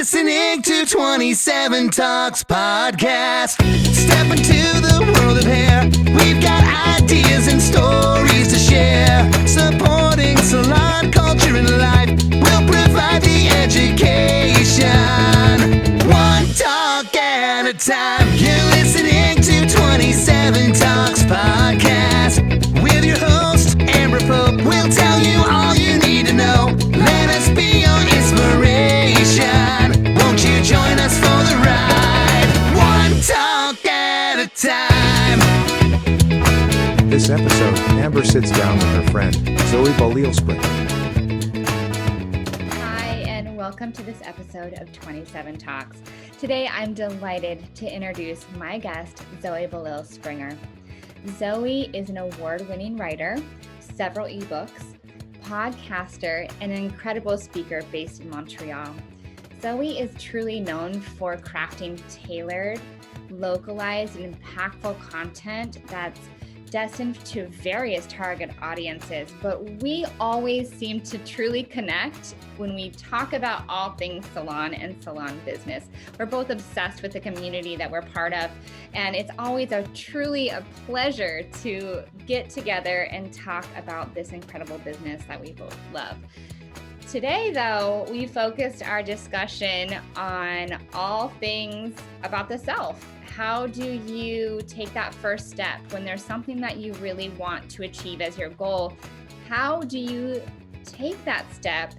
listening to 27 Talks Podcast. Step into the world of hair. We've got ideas and stories to share. Supporting salon culture and life. We'll provide the education. One talk at a time. You're listening to 27 Talks Podcast. With your host, Amber Pope. We'll tell you all you need to know. Let us be your inspiration. Won't you join us for the ride? One talk at a time. This episode, Amber sits down with her friend, Zoé Bélisle-Springer. Hi, and welcome to this episode of 27 Talks. Today, I'm delighted to introduce my guest, Zoé Bélisle-Springer. Zoé is an award-winning writer, several ebooks, podcaster, and an incredible speaker based in Montreal. Zoé is truly known for crafting tailored, localized, and impactful content that's destined to various target audiences, but we always seem to truly connect when we talk about all things salon and salon business. We're both obsessed with the community that we're part of, and it's always truly a pleasure to get together and talk about this incredible business that we both love. Today, though, we focused our discussion on all things about the self. How do you take that first step when there's something that you really want to achieve as your goal? How do you take that step,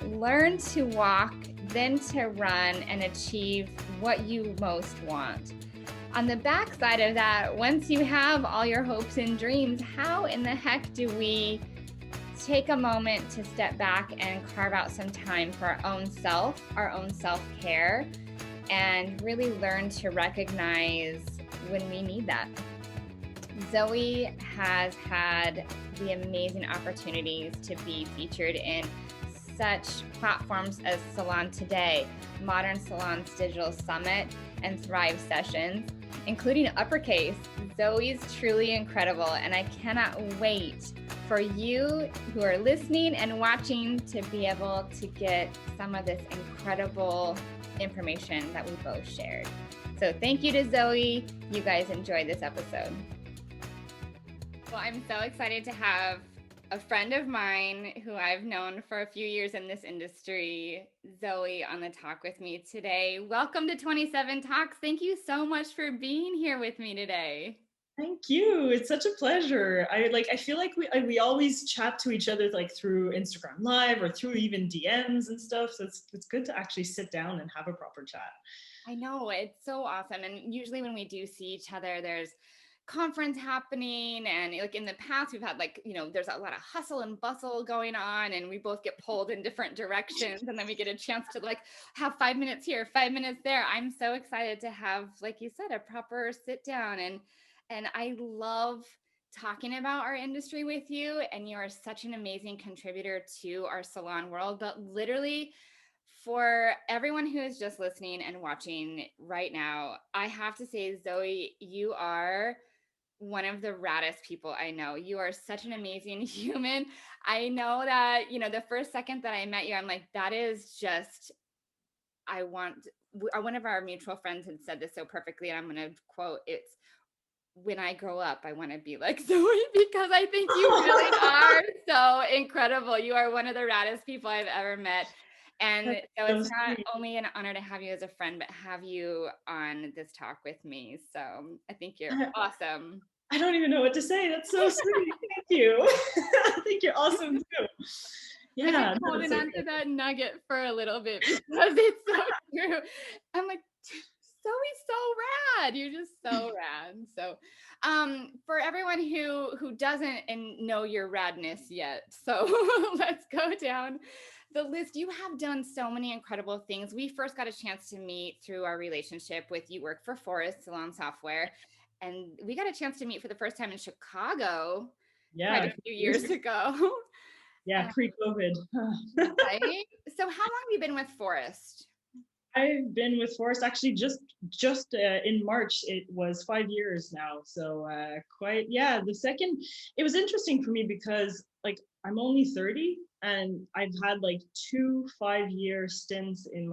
learn to walk, then to run and achieve what you most want? On the backside of that, once you have all your hopes and dreams, how in the heck do we take a moment to step back and carve out some time for our own self-care, and really learn to recognize when we need that? Zoé has had the amazing opportunities to be featured in such platforms as Salon Today, Modern Salon's Digital Summit, and Thrive Sessions, including Uppercase. Zoé's truly incredible, and I cannot wait for you who are listening and watching to be able to get some of this incredible information that we both shared. So thank you to Zoé. You guys enjoy this episode. Well, I'm so excited to have a friend of mine who I've known for a few years in this industry, Zoé, on the talk with me today. Welcome to 27 Talks. Thank you so much for being here with me today. Thank you. It's such a pleasure. I feel like we always chat to each other like through Instagram Live or through even DMs and stuff. So it's good to actually sit down and have a proper chat. I know, it's so awesome. And usually when we do see each other, there's conference happening, and like in the past we've had there's a lot of hustle and bustle going on, and we both get pulled in different directions, and then we get a chance to have 5 minutes here, 5 minutes there. I'm so excited to have, like you said, a proper sit down, and I love talking about our industry with you, and you are such an amazing contributor to our salon world. But literally, for everyone who is just listening and watching right now, I have to say, Zoé, you are one of the raddest people I know. You are such an amazing human. I know that, the first second that I met you, I'm like, that is just, one of our mutual friends had said this so perfectly, and I'm going to quote, it's, when I grow up, I want to be like Zoé, because I think you really are so incredible. You are one of the raddest people I've ever met. And so it's not only an honor to have you as a friend, but have you on this talk with me. So I think you're awesome. I don't even know what to say. That's so sweet. Thank you. I think you're awesome too. Yeah. I've been holding on to that nugget for a little bit because it's so true. I'm like, Zoe's so rad. You're just so rad. So for everyone who doesn't know your radness yet, so let's go down the list. You have done so many incredible things. We first got a chance to meet through our relationship with, you work for Phorest Salon Software, and we got a chance to meet for the first time in Chicago quite a few years ago. Yeah, pre-COVID. Right? So how long have you been with Phorest? I've been with Phorest actually just in March. It was 5 years now. So it was interesting for me because I'm only 30 and I've had 2 5-year stints in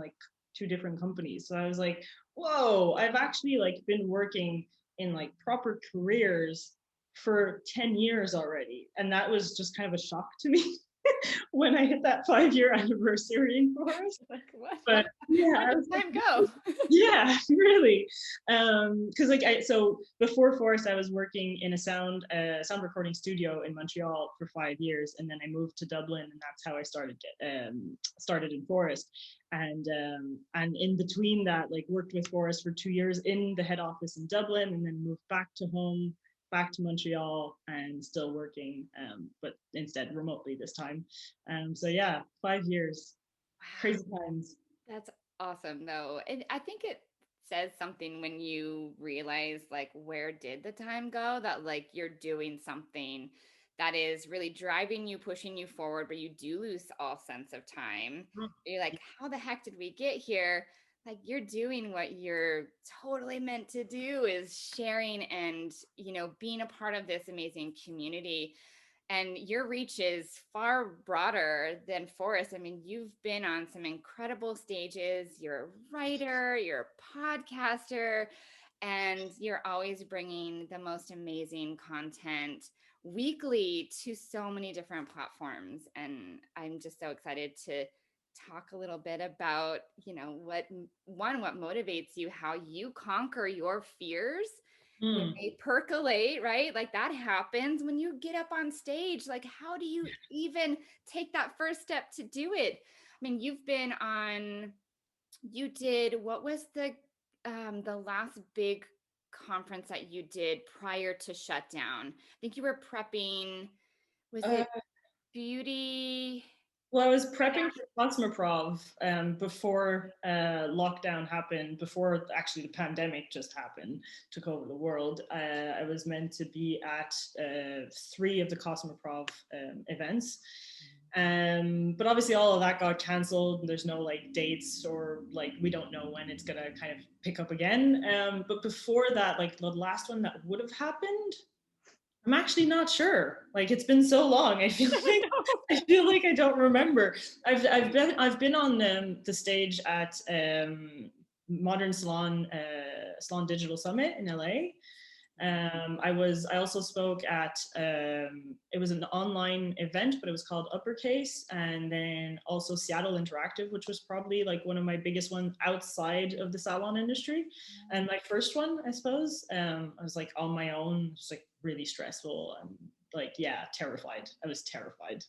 two different companies. So I was like, whoa, I've actually like been working in like proper careers for 10 years already. And that was just kind of a shock to me when I hit that 5-year anniversary in Forest. Like what? But yeah, Where did time go? yeah, really. Because so before Forest, I was working in a sound recording studio in Montreal for 5 years, and then I moved to Dublin, and that's how I started in Forest. And in between that, like worked with Forest for 2 years in the head office in Dublin, and then moved back to home, back to Montreal, and still working, but instead remotely this time. So yeah, 5 years, crazy times. That's awesome though. And I think it says something when you realize like where did the time go, that like you're doing something that is really driving you, pushing you forward, but you do lose all sense of time. You're like, how the heck did we get here? Like you're doing what you're totally meant to do, is sharing and, being a part of this amazing community. And your reach is far broader than Forest. I mean, you've been on some incredible stages. You're a writer, you're a podcaster, and you're always bringing the most amazing content weekly to so many different platforms. And I'm just so excited to talk a little bit about, what motivates you, how you conquer your fears when they percolate, right? Like that happens when you get up on stage. Like, how do you even take that first step to do it? I mean, you did, what was the last big conference that you did prior to shutdown? I think you were prepping, was it beauty? Well, I was prepping for Cosmoprov before lockdown happened, before actually the pandemic just happened, took over the world. I was meant to be at 3 of the Cosmoprov events. But obviously all of that got canceled. There's no like dates, or like we don't know when it's gonna kind of pick up again. But before that, like the last one that would have happened, I'm actually not sure. Like it's been so long. I feel like I don't remember. I've been on the stage at Modern Salon Digital Summit in LA. I also spoke at it was an online event, but it was called Uppercase, and then also Seattle Interactive, which was probably like one of my biggest ones outside of the salon industry, and my first one, I suppose. I was like on my own, just like really stressful. Like, yeah, terrified. I was terrified.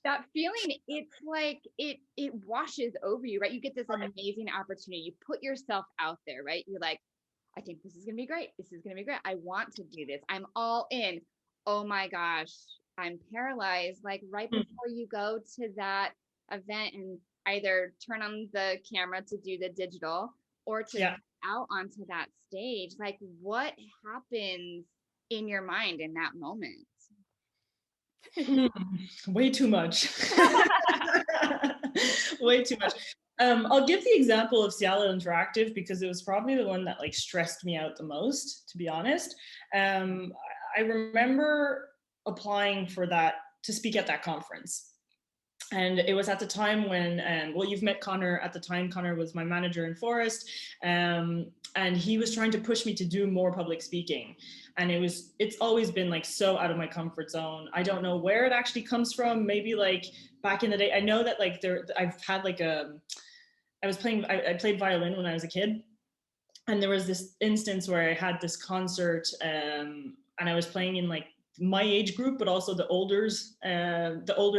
That feeling, it's like it washes over you, right? You get this amazing opportunity. You put yourself out there, right? You're like, I think this is going to be great. This is going to be great. I want to do this. I'm all in. Oh my gosh, I'm paralyzed. Like right before you go to that event and either turn on the camera to do the digital or to step out onto that stage, like what happens in your mind in that moment? Way too much. Way too much. I'll give the example of Seattle Interactive because it was probably the one that like stressed me out the most, to be honest. I remember applying for that to speak at that conference. And it was at the time when, well, you've met Connor. At the time, Connor was my manager in Forest, and he was trying to push me to do more public speaking. And it's always been like so out of my comfort zone. I don't know where it actually comes from. Maybe like back in the day, I know that like I've had like I played violin when I was a kid. And there was this instance where I had this concert, and I was playing in like my age group, but also the older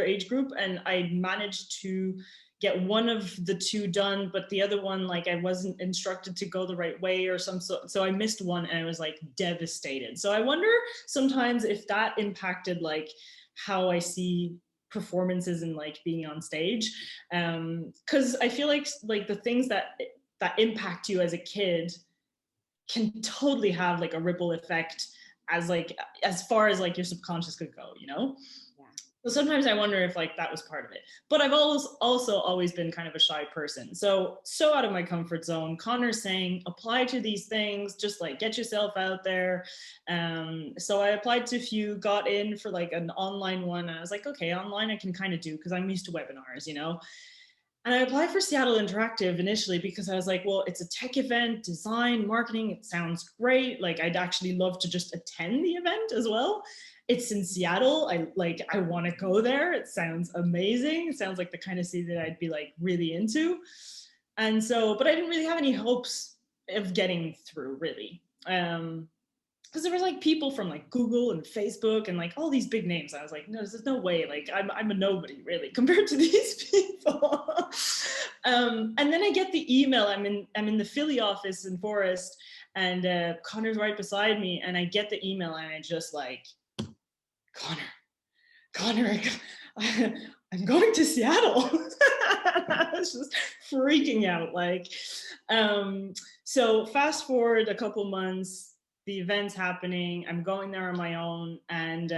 age group. And I managed to get one of the two done, but the other one, like I wasn't instructed to go the right way or so I missed one and I was like devastated. So I wonder sometimes if that impacted like how I see performances and like being on stage. Cause I feel like the things that impact you as a kid can totally have like a ripple effect as far as like your subconscious could go, you know? Yeah. So sometimes I wonder if like that was part of it. But I've always been kind of a shy person. So out of my comfort zone. Connor's saying, apply to these things, just like get yourself out there. So I applied to a few, got in for like an online one. I was like, okay, online I can kind of do because I'm used to webinars, you know? And I applied for Seattle Interactive initially because I was like, well, it's a tech event, design, marketing. It sounds great. Like, I'd actually love to just attend the event as well. It's in Seattle. I want to go there. It sounds amazing. It sounds like the kind of city that I'd be like really into. And so, but I didn't really have any hopes of getting through, really. Because there was like people from like Google and Facebook and like all these big names. I was like, no, there's no way. Like, I'm a nobody really compared to these people. And then I get the email. I'm in the Philly office in Phorest, and Connor's right beside me. And I get the email, and I just like, Connor, I'm going to Seattle. I was just freaking out. Like, so fast forward a couple months, the event's happening. I'm going there on my own, and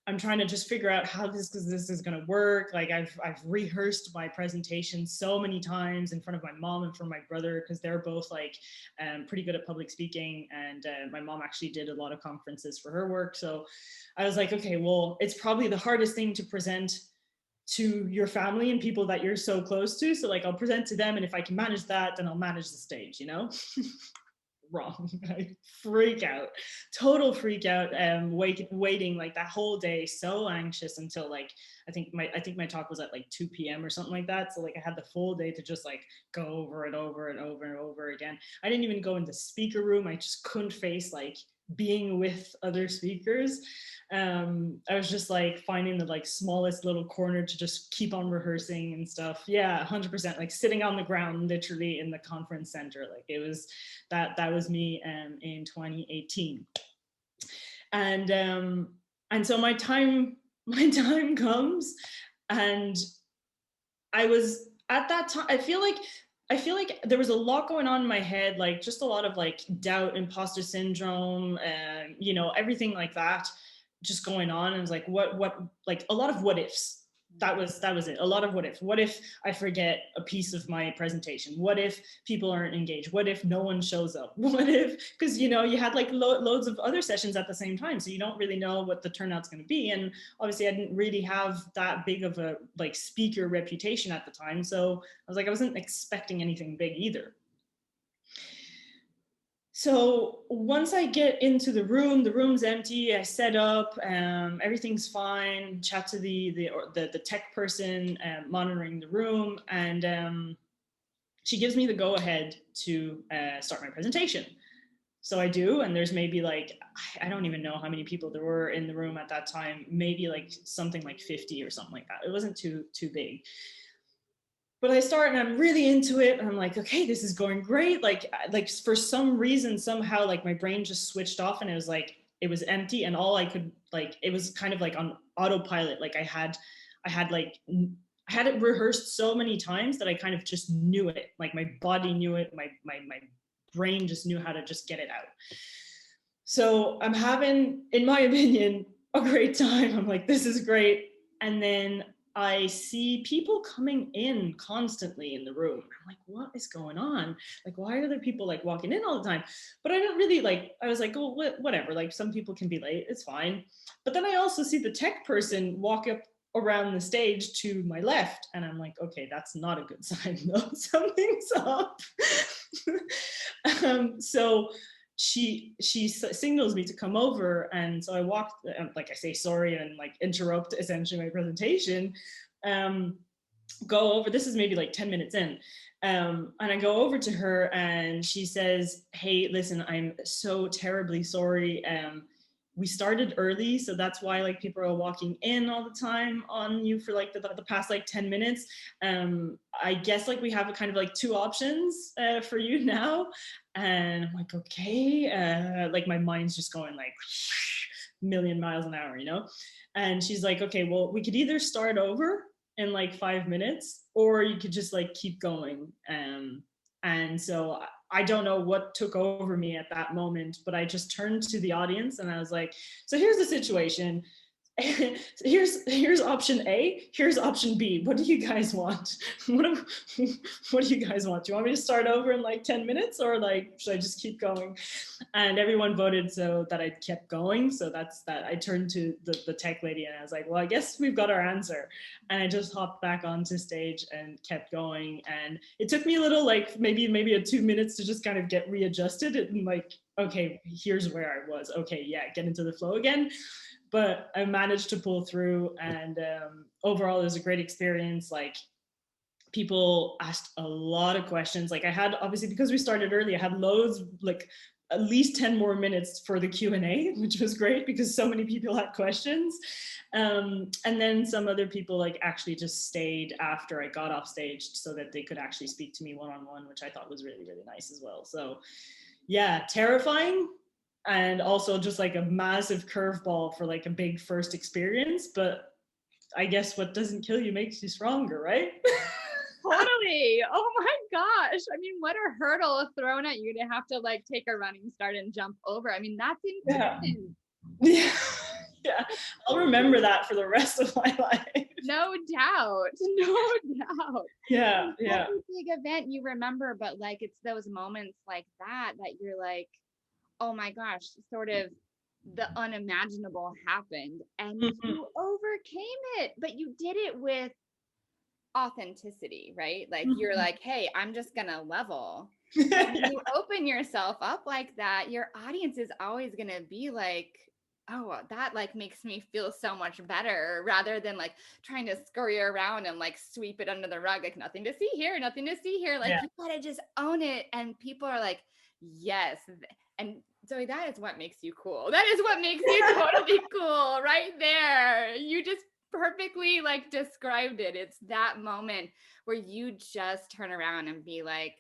I'm trying to just figure out how this is going to work. Like, I've rehearsed my presentation so many times in front of my mom and for my brother, because they're both like pretty good at public speaking, and my mom actually did a lot of conferences for her work. So I was like, okay, well, it's probably the hardest thing to present to your family and people that you're so close to. So like, I'll present to them, and if I can manage that, then I'll manage the stage, you know? Wrong. I freak out, total freak out, waiting like that whole day, so anxious, until like I think my talk was at like 2 p.m. or something like that. So like, I had the full day to just like go over it over and over and over again. I didn't even go in the speaker room. I just couldn't face like being with other speakers. I was just like finding the like smallest little corner to just keep on rehearsing and stuff. Yeah, 100%, like sitting on the ground literally in the conference center. Like, it was that was me in 2018. And so my time comes, and I was at that time, I feel like there was a lot going on in my head, like just a lot of like doubt, imposter syndrome, and you know, everything like that just going on. And it was like, what, like a lot of what ifs. That was it. A lot of what if. What if I forget a piece of my presentation? What if people aren't engaged? What if no one shows up? What if, because you know, you had like loads of other sessions at the same time, so you don't really know what the turnout's going to be. And obviously, I didn't really have that big of a like speaker reputation at the time, so I was like, I wasn't expecting anything big either. So once I get into the room's empty. I set up, everything's fine. Chat to the tech person monitoring the room, and she gives me the go ahead to start my presentation. So I do, and there's maybe like, I don't even know how many people there were in the room at that time. Maybe like something like 50 or something like that. It wasn't too big. But I start, and I'm really into it, and I'm like, okay, this is going great. Like for some reason, somehow, like my brain just switched off, and it was like, it was empty, and all I could, like, it was kind of like on autopilot. Like I had it rehearsed so many times that I kind of just knew it. Like my body knew it, my brain just knew how to just get it out. So I'm having, in my opinion, a great time. I'm like, this is great. And then I see people coming in constantly in the room. I'm like, what is going on? Like, why are there people like walking in all the time? But I don't really like, I was like, oh, whatever. Like, some people can be late, it's fine. But then I also see the tech person walk up around the stage to my left. And I'm like, okay, that's not a good sign though. Something's up. So she signals me to come over, and so I walk, like I say sorry and like interrupt essentially my presentation, go over, this is maybe like 10 minutes in, and I go over to her, and she says, hey, listen, I'm so terribly sorry, we started early, so that's why like people are walking in all the time on you for like the past like 10 minutes. I guess like we have a kind of like two options for you now. And I'm like, okay, like my mind's just going like a million miles an hour, you know? And she's like, okay, well, we could either start over in like 5 minutes, or you could just like keep going. And so I don't know what took over me at that moment, but I just turned to the audience and I was like, so here's the situation. here's option A, here's option B. What do you guys want? What do you guys want? Do you want me to start over in like 10 minutes, or like should I just keep going? And everyone voted so that I kept going. So that's that. I turned to the tech lady and I was like, well, I guess we've got our answer. And I just hopped back onto stage and kept going. And it took me a little, like maybe a 2 minutes to just kind of get readjusted and like, okay, here's where I was. Okay, yeah, get into the flow again. But I managed to pull through, and overall it was a great experience. Like, people asked a lot of questions. Like, I had, obviously because we started early, I had loads, like at least 10 more minutes for the Q&A, which was great because so many people had questions. And then some other people like actually just stayed after I got off stage so that they could actually speak to me one-on-one, which I thought was really, really nice as well. So yeah, terrifying, and also just like a massive curveball for like a big first experience. But I guess what doesn't kill you makes you stronger, right? Totally. Oh my gosh. I mean, what a hurdle thrown at you to have to like take a running start and jump over. I mean, that's intense. Yeah. Yeah. I'll remember that for the rest of my life. No doubt. No doubt. Yeah. It's Yeah. such a big event you remember, but like it's those moments like that you're like, oh my gosh, sort of the unimaginable happened and you overcame it, but you did it with authenticity, right? Like you're like, hey, I'm just gonna level. When you open yourself up like that, your audience is always gonna be like, oh, that like makes me feel so much better, rather than like trying to scurry around and like sweep it under the rug, like nothing to see here, nothing to see here. Like you gotta just own it. And people are like, yes. And Zoe, that is what makes you cool. That is what makes you totally cool right there. You just perfectly like described it. It's that moment where you just turn around and be like,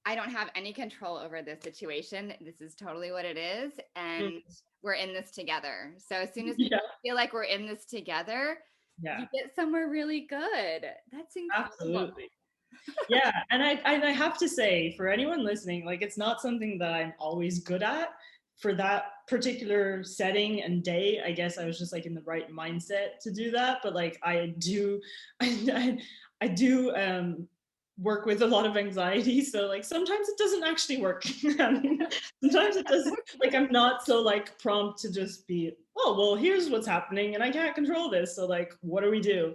I don't have any control over this situation. This is totally what it is. And we're in this together. So as soon as we feel like we're in this together, you get somewhere really good. That's incredible. Absolutely. Yeah. And I have to say, for anyone listening, like it's not something that I'm always good at. For that particular setting and day, I guess I was just like in the right mindset to do that. But like I do work with a lot of anxiety, so like sometimes it doesn't actually work. Sometimes it doesn't, like I'm not so like prompt to just be, oh well, here's what's happening and I can't control this, so like what do we do?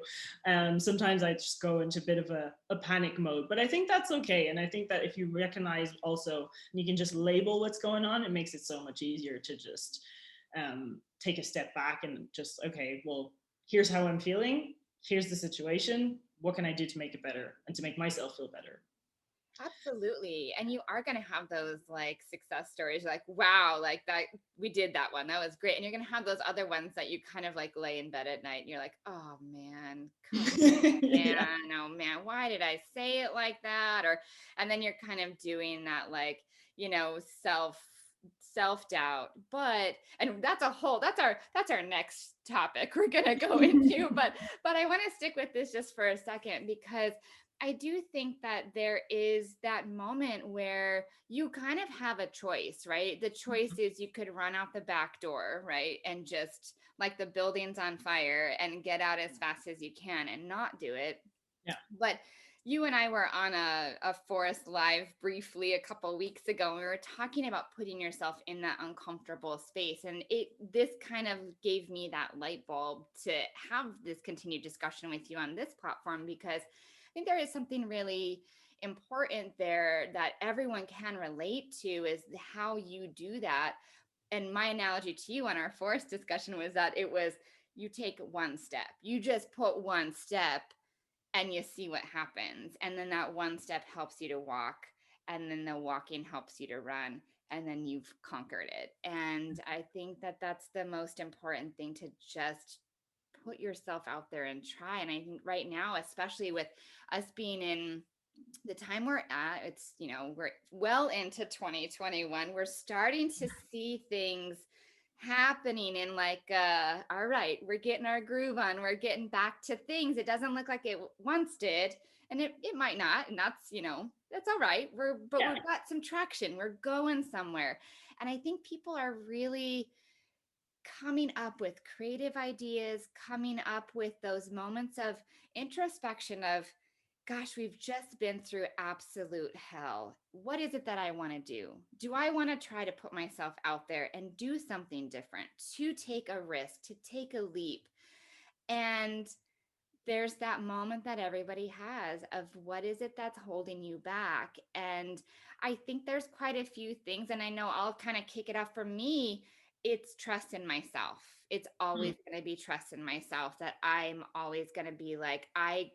Sometimes I just go into a bit of a panic mode, but I think that's okay. And I think that if you recognize also, and you can just label what's going on, it makes it so much easier to just take a step back and just, okay, well, here's how I'm feeling, here's the situation, what can I do to make it better and to make myself feel better? Absolutely. And you are going to have those like success stories, like, wow, like that, we did that one. That was great. And you're going to have those other ones that you kind of like lay in bed at night and you're like, oh man, oh man, why did I say it like that? Or, and then you're kind of doing that, like, you know, self-doubt. But, and that's our next topic we're going to go into, but I want to stick with this just for a second, because I do think that there is that moment where you kind of have a choice, right? The choice is you could run out the back door, right? And just like the building's on fire and get out as fast as you can and not do it. Yeah. But you and I were on a Phorest Live briefly a couple weeks ago, and we were talking about putting yourself in that uncomfortable space. And this kind of gave me that light bulb to have this continued discussion with you on this platform, because I think there is something really important there that everyone can relate to, is how you do that. And my analogy to you on our Phorest discussion was that it was, you take one step, you just put one step and you see what happens. And then that one step helps you to walk. And then the walking helps you to run. And then you've conquered it. And I think that that's the most important thing, to just put yourself out there and try. And I think right now, especially with us being in the time we're at, it's, you know, we're well into 2021. We're starting to see things happening in like, all right, we're getting our groove on, we're getting back to things. It doesn't look like it once did, and it might not, and that's, you know, that's all right. We've got some traction, we're going somewhere. And I think people are really coming up with creative ideas, coming up with those moments of introspection of, gosh, we've just been through absolute hell. What is it that I want to do? Do I want to try to put myself out there and do something different, to take a risk, to take a leap? And there's that moment that everybody has of what is it that's holding you back. And I think there's quite a few things, and I know I'll kind of kick it off. For me, it's trust in myself. It's always going to be trust in myself, that I'm always going to be like, I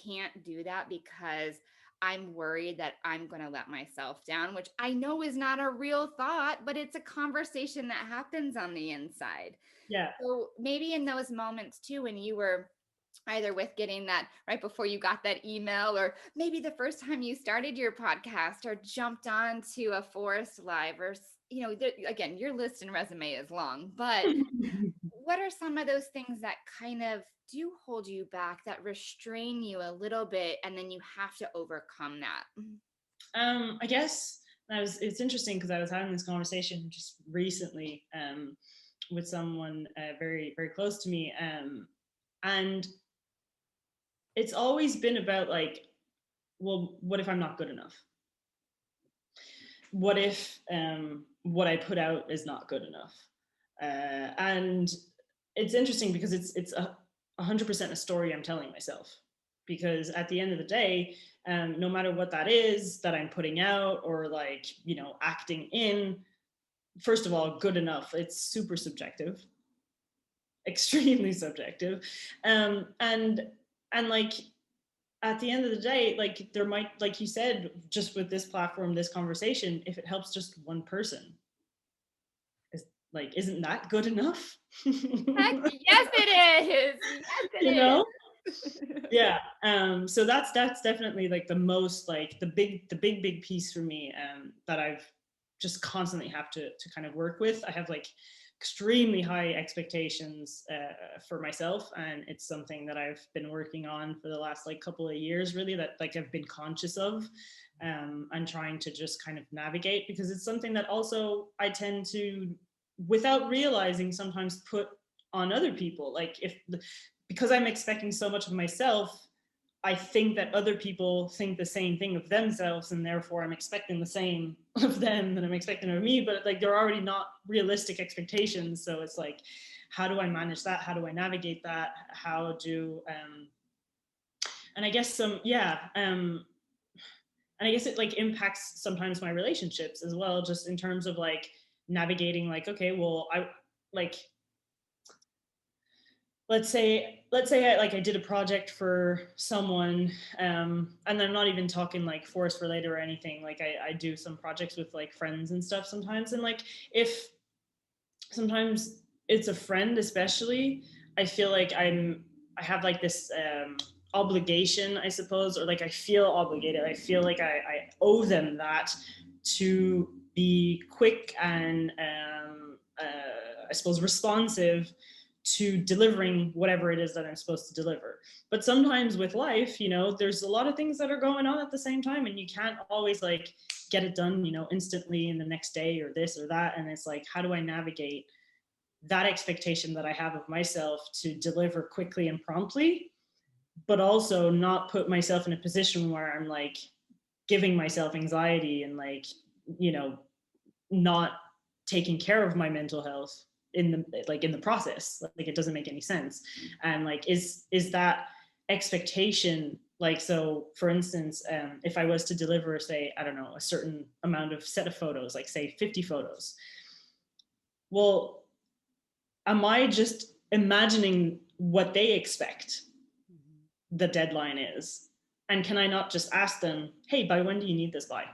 can't do that because I'm worried that I'm going to let myself down, which I know is not a real thought, but it's a conversation that happens on the inside. Yeah. So maybe in those moments too, when you were either with getting that right before you got that email, or maybe the first time you started your podcast or jumped on to a Phorest Live, or, again, your list and resume is long, but what are some of those things that kind of do hold you back, that restrain you a little bit, and then you have to overcome that? I guess it's interesting because I was having this conversation just recently with someone very, very close to me. And it's always been about like, well, what if I'm not good enough? What if what I put out is not good enough? And it's interesting because it's 100% a story I'm telling myself. Because at the end of the day, no matter what that is that I'm putting out or like, acting in, first of all, good enough, it's super subjective, extremely subjective. And like, at the end of the day, like there might, like you said, just with this platform, this conversation, if it helps just one person, isn't that good enough? Heck, yes, it is. Yes, it is. Yeah. So that's definitely like the most, like the big piece for me that I've just constantly have to kind of work with. I have like extremely high expectations for myself, and it's something that I've been working on for the last like couple of years, really, that like I've been conscious of and trying to just kind of navigate, because it's something that also I tend to, without realizing, sometimes put on other people. Like because I'm expecting so much of myself, I think that other people think the same thing of themselves, and therefore I'm expecting the same of them that I'm expecting of me, but like they're already not realistic expectations. So it's like, how do I manage that? How do I navigate that? How do and I guess and I guess it like impacts sometimes my relationships as well, just in terms of like navigating, like, okay, well, I like, let's say I did a project for someone, and I'm not even talking like forest related or anything. Like I do some projects with like friends and stuff sometimes, and like if sometimes it's a friend, especially, I feel like I have like this obligation, I suppose, or like I feel obligated. I feel like I owe them that, to be quick and I suppose responsive to delivering whatever it is that I'm supposed to deliver. But sometimes with life, there's a lot of things that are going on at the same time, and you can't always like get it done, instantly in the next day or this or that. And it's like, how do I navigate that expectation that I have of myself to deliver quickly and promptly, but also not put myself in a position where I'm like giving myself anxiety and like, not taking care of my mental health in the process. Like it doesn't make any sense. And like, is that expectation, like, so for instance, if I was to deliver, say, I don't know, a certain amount of set of photos, like say 50 photos, well, am I just imagining what they expect the deadline is? And can I not just ask them, hey, by when do you need this by?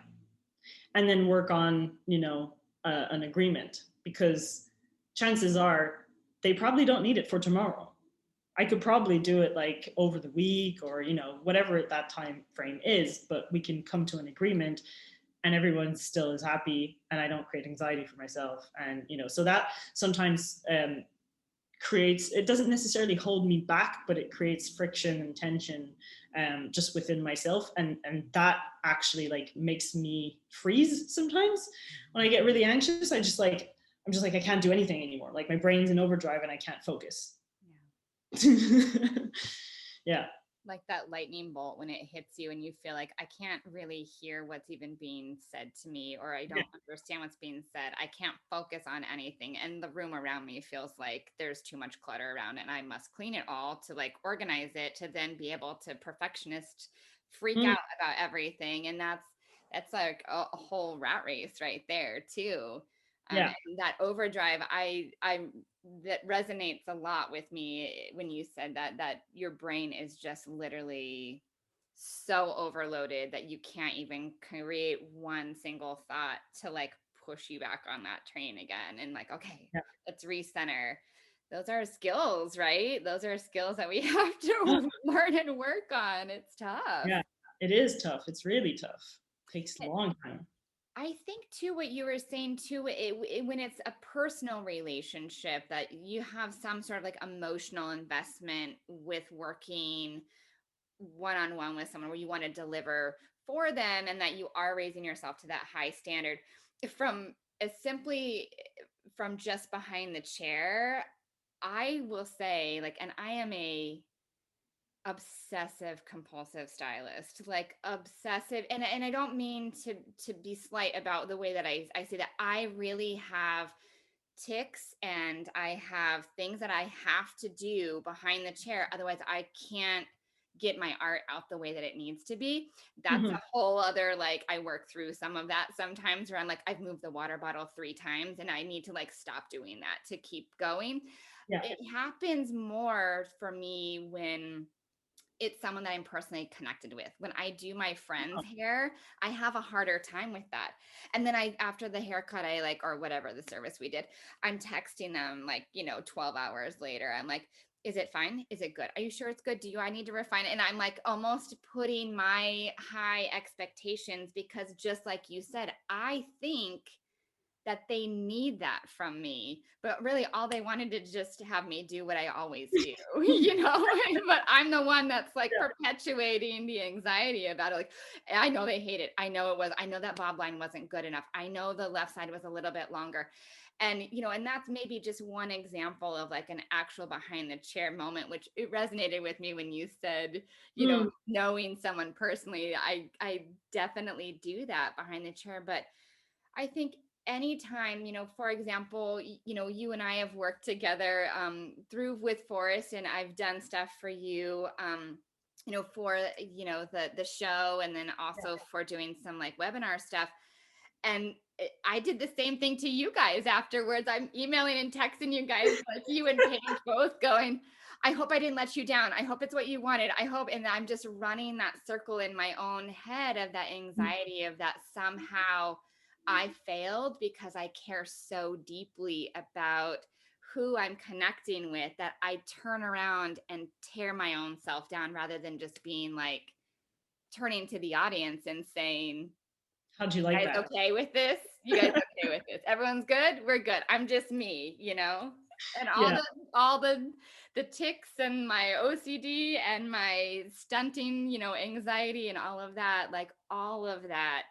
And then work on, an agreement, because chances are they probably don't need it for tomorrow. I could probably do it like over the week, or, whatever that time frame is, but we can come to an agreement and everyone still is happy, and I don't create anxiety for myself. And, so that sometimes it doesn't necessarily hold me back, but it creates friction and tension just within myself. And that actually like makes me freeze sometimes. When I get really anxious, I just like, I'm just like, I can't do anything anymore. Like my brain's in overdrive and I can't focus. Yeah. Like that lightning bolt when it hits you and you feel like I can't really hear what's even being said to me, or I don't understand what's being said. I can't focus on anything. And the room around me feels like there's too much clutter around it and I must clean it all to like organize it to then be able to perfectionist freak out about everything. And that's like a whole rat race right there too. And that overdrive, that resonates a lot with me when you said that your brain is just literally so overloaded that you can't even create one single thought to like push you back on that train again and like, okay, let's recenter. Those are skills, right? Those are skills that we have to learn and work on. It's tough. Yeah, it is tough. It's really tough. It takes a long time. I think too, what you were saying too, when it's a personal relationship that you have some sort of like emotional investment with working one-on-one with someone where you want to deliver for them and that you are raising yourself to that high standard from just behind the chair. I will say like, and I am a obsessive compulsive stylist, like obsessive, and I don't mean to be slight about the way that I say that. I really have ticks and I have things that I have to do behind the chair, otherwise I can't get my art out the way that it needs to be. That's a whole other, like, I work through some of that sometimes where I'm like, I've moved the water bottle 3 times and I need to like stop doing that to keep going. It happens more for me when it's someone that I'm personally connected with. When I do my friend's hair, I have a harder time with that. And then after the haircut, I like, or whatever the service we did, I'm texting them like, 12 hours later. I'm like, is it fine? Is it good? Are you sure it's good? I need to refine it? And I'm like almost putting my high expectations because just like you said, I think that they need that from me, but really all they wanted to just have me do what I always do, but I'm the one that's like perpetuating the anxiety about it. Like, I know they hate it. I know that bob line wasn't good enough. I know the left side was a little bit longer. And, and that's maybe just one example of like an actual behind the chair moment, which it resonated with me when you said, knowing someone personally. I definitely do that behind the chair, but I think anytime, for example, you and I have worked together through with Phorest, and I've done stuff for you, for, the show, and then also for doing some like webinar stuff. And I did the same thing to you guys afterwards. I'm emailing and texting you guys, like you and Paige both going, I hope I didn't let you down. I hope it's what you wanted. I hope. And I'm just running that circle in my own head of that anxiety of that somehow I failed because I care so deeply about who I'm connecting with that I turn around and tear my own self down rather than just being like turning to the audience and saying, how'd you like that? that? Okay with this? You guys okay with this? Everyone's good? We're good. I'm just me, And all the tics and my OCD and my stunting, anxiety and all of that, like all of that,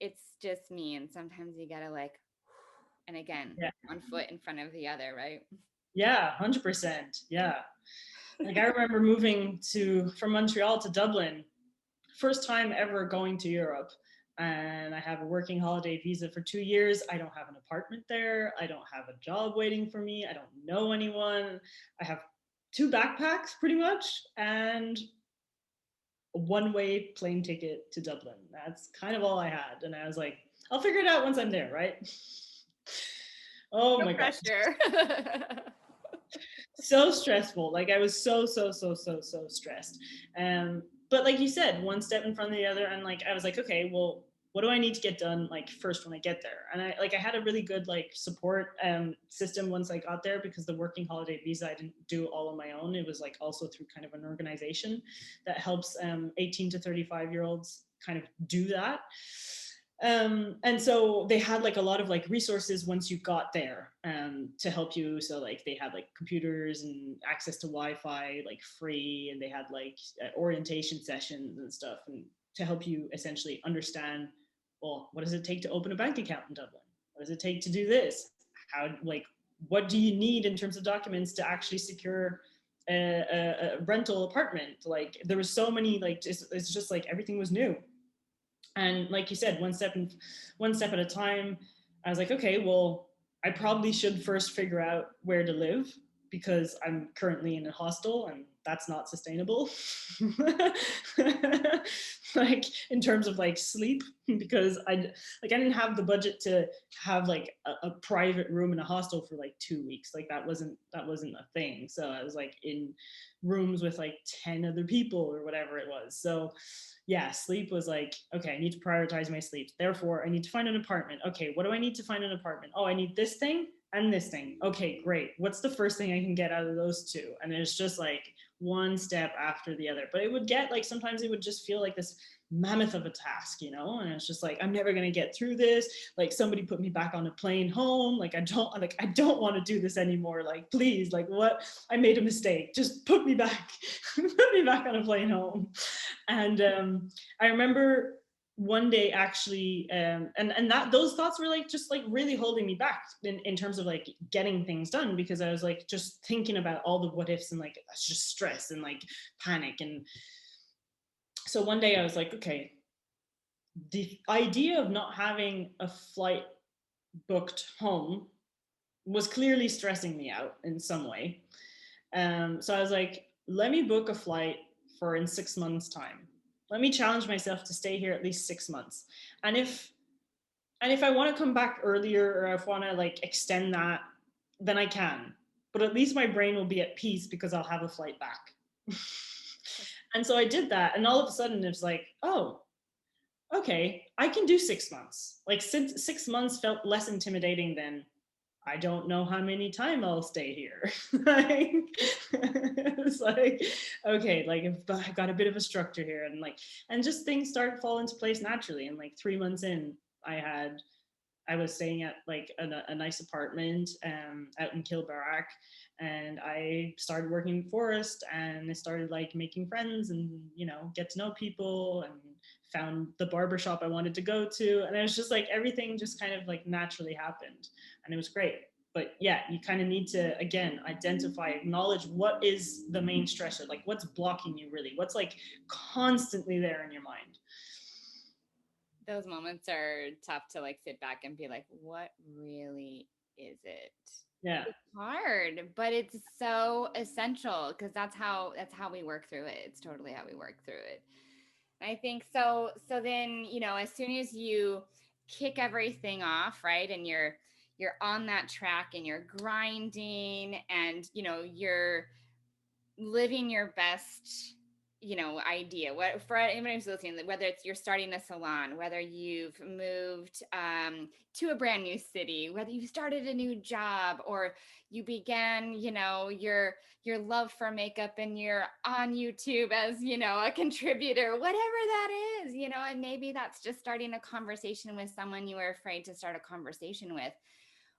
it's just me. And sometimes you gotta like, and again, one foot in front of the other, right? Yeah, 100%. Yeah. Like I remember moving from Montreal to Dublin, first time ever going to Europe. And I have a working holiday visa for 2 years. I don't have an apartment there. I don't have a job waiting for me. I don't know anyone. I have 2 backpacks pretty much and a one-way plane ticket to Dublin. That's kind of all I had. And I was like, I'll figure it out once I'm there, right? Oh my gosh. So stressful. Like I was so stressed. But like you said, one step in front of the other. And like, I was like, okay, well, what do I need to get done like first when I get there? And I had a really good like support system once I got there, because the working holiday visa I didn't do all on my own. It was like also through kind of an organization that helps 18 to 35-year-olds kind of do that. And so they had like a lot of like resources once you got there to help you. So like they had like computers and access to Wi-Fi like free, and they had like orientation sessions and stuff, and to help you essentially understand, well, what does it take to open a bank account in Dublin? What does it take to do this? how, like, what do you need in terms of documents to actually secure a rental apartment? Like, there was so many, like, it's just like everything was new. And like you said, one step at a time. I was like, okay, well, I probably should first figure out where to live, because I'm currently in a hostel and that's not sustainable. Like, in terms of like sleep, because I didn't have the budget to have like a private room in a hostel for like 2 weeks. Like, that wasn't a thing. So I was like in rooms with like 10 other people or whatever it was. So yeah, sleep was like, okay, I need to prioritize my sleep. Therefore, I need to find an apartment. Okay, what do I need to find an apartment? Oh, I need this thing and this thing. Okay, great. What's the first thing I can get out of those two? And it's just like one step after the other. But it would get like, sometimes it would just feel like this mammoth of a task, you know? And it's just like, I'm never gonna get through this. Like, somebody put me back on a plane home. Like, I don't want to do this anymore. Like, please, like, what? I made a mistake. Just put me back, put me back on a plane home. And I remember one day actually, and that those thoughts were like just like really holding me back in terms of like getting things done, because I was like just thinking about all the what ifs and like just stress and like panic. And so one day I was like, okay, the idea of not having a flight booked home was clearly stressing me out in some way. So I was like, let me book a flight for in 6 months' time. Let me challenge myself to stay here at least 6 months. And if I want to come back earlier, or if I want to like extend that, then I can. But at least my brain will be at peace because I'll have a flight back. And so I did that, and all of a sudden it's like, oh, okay, I can do 6 months. Like, since 6 months felt less intimidating than I don't know how many time I'll stay here. Like, it's like, okay, like, I've got a bit of a structure here, and like, and just things start to fall into place naturally. And like 3 months in, I was staying at like a nice apartment out in Kilbarrack, and I started working in Phorest, and I started like making friends and, you know, get to know people, and found the barbershop I wanted to go to. And it was just like everything just kind of like naturally happened, and it was great. But yeah, you kind of need to, again, identify, acknowledge what is the main stressor, like what's blocking you really, what's like constantly there in your mind. Those moments are tough to like sit back and be like, what really is it? Yeah. It's hard, but it's so essential, because that's how we work through it. It's totally how we work through it. And I think so. So then, as soon as you kick everything off, right, and you're on that track and you're grinding, and you're living your best idea, what for anybody who's listening, whether it's you're starting a salon, whether you've moved to a brand new city, whether you started a new job, or you began your love for makeup and you're on YouTube as a contributor, whatever that is, and maybe that's just starting a conversation with someone you were afraid to start a conversation with,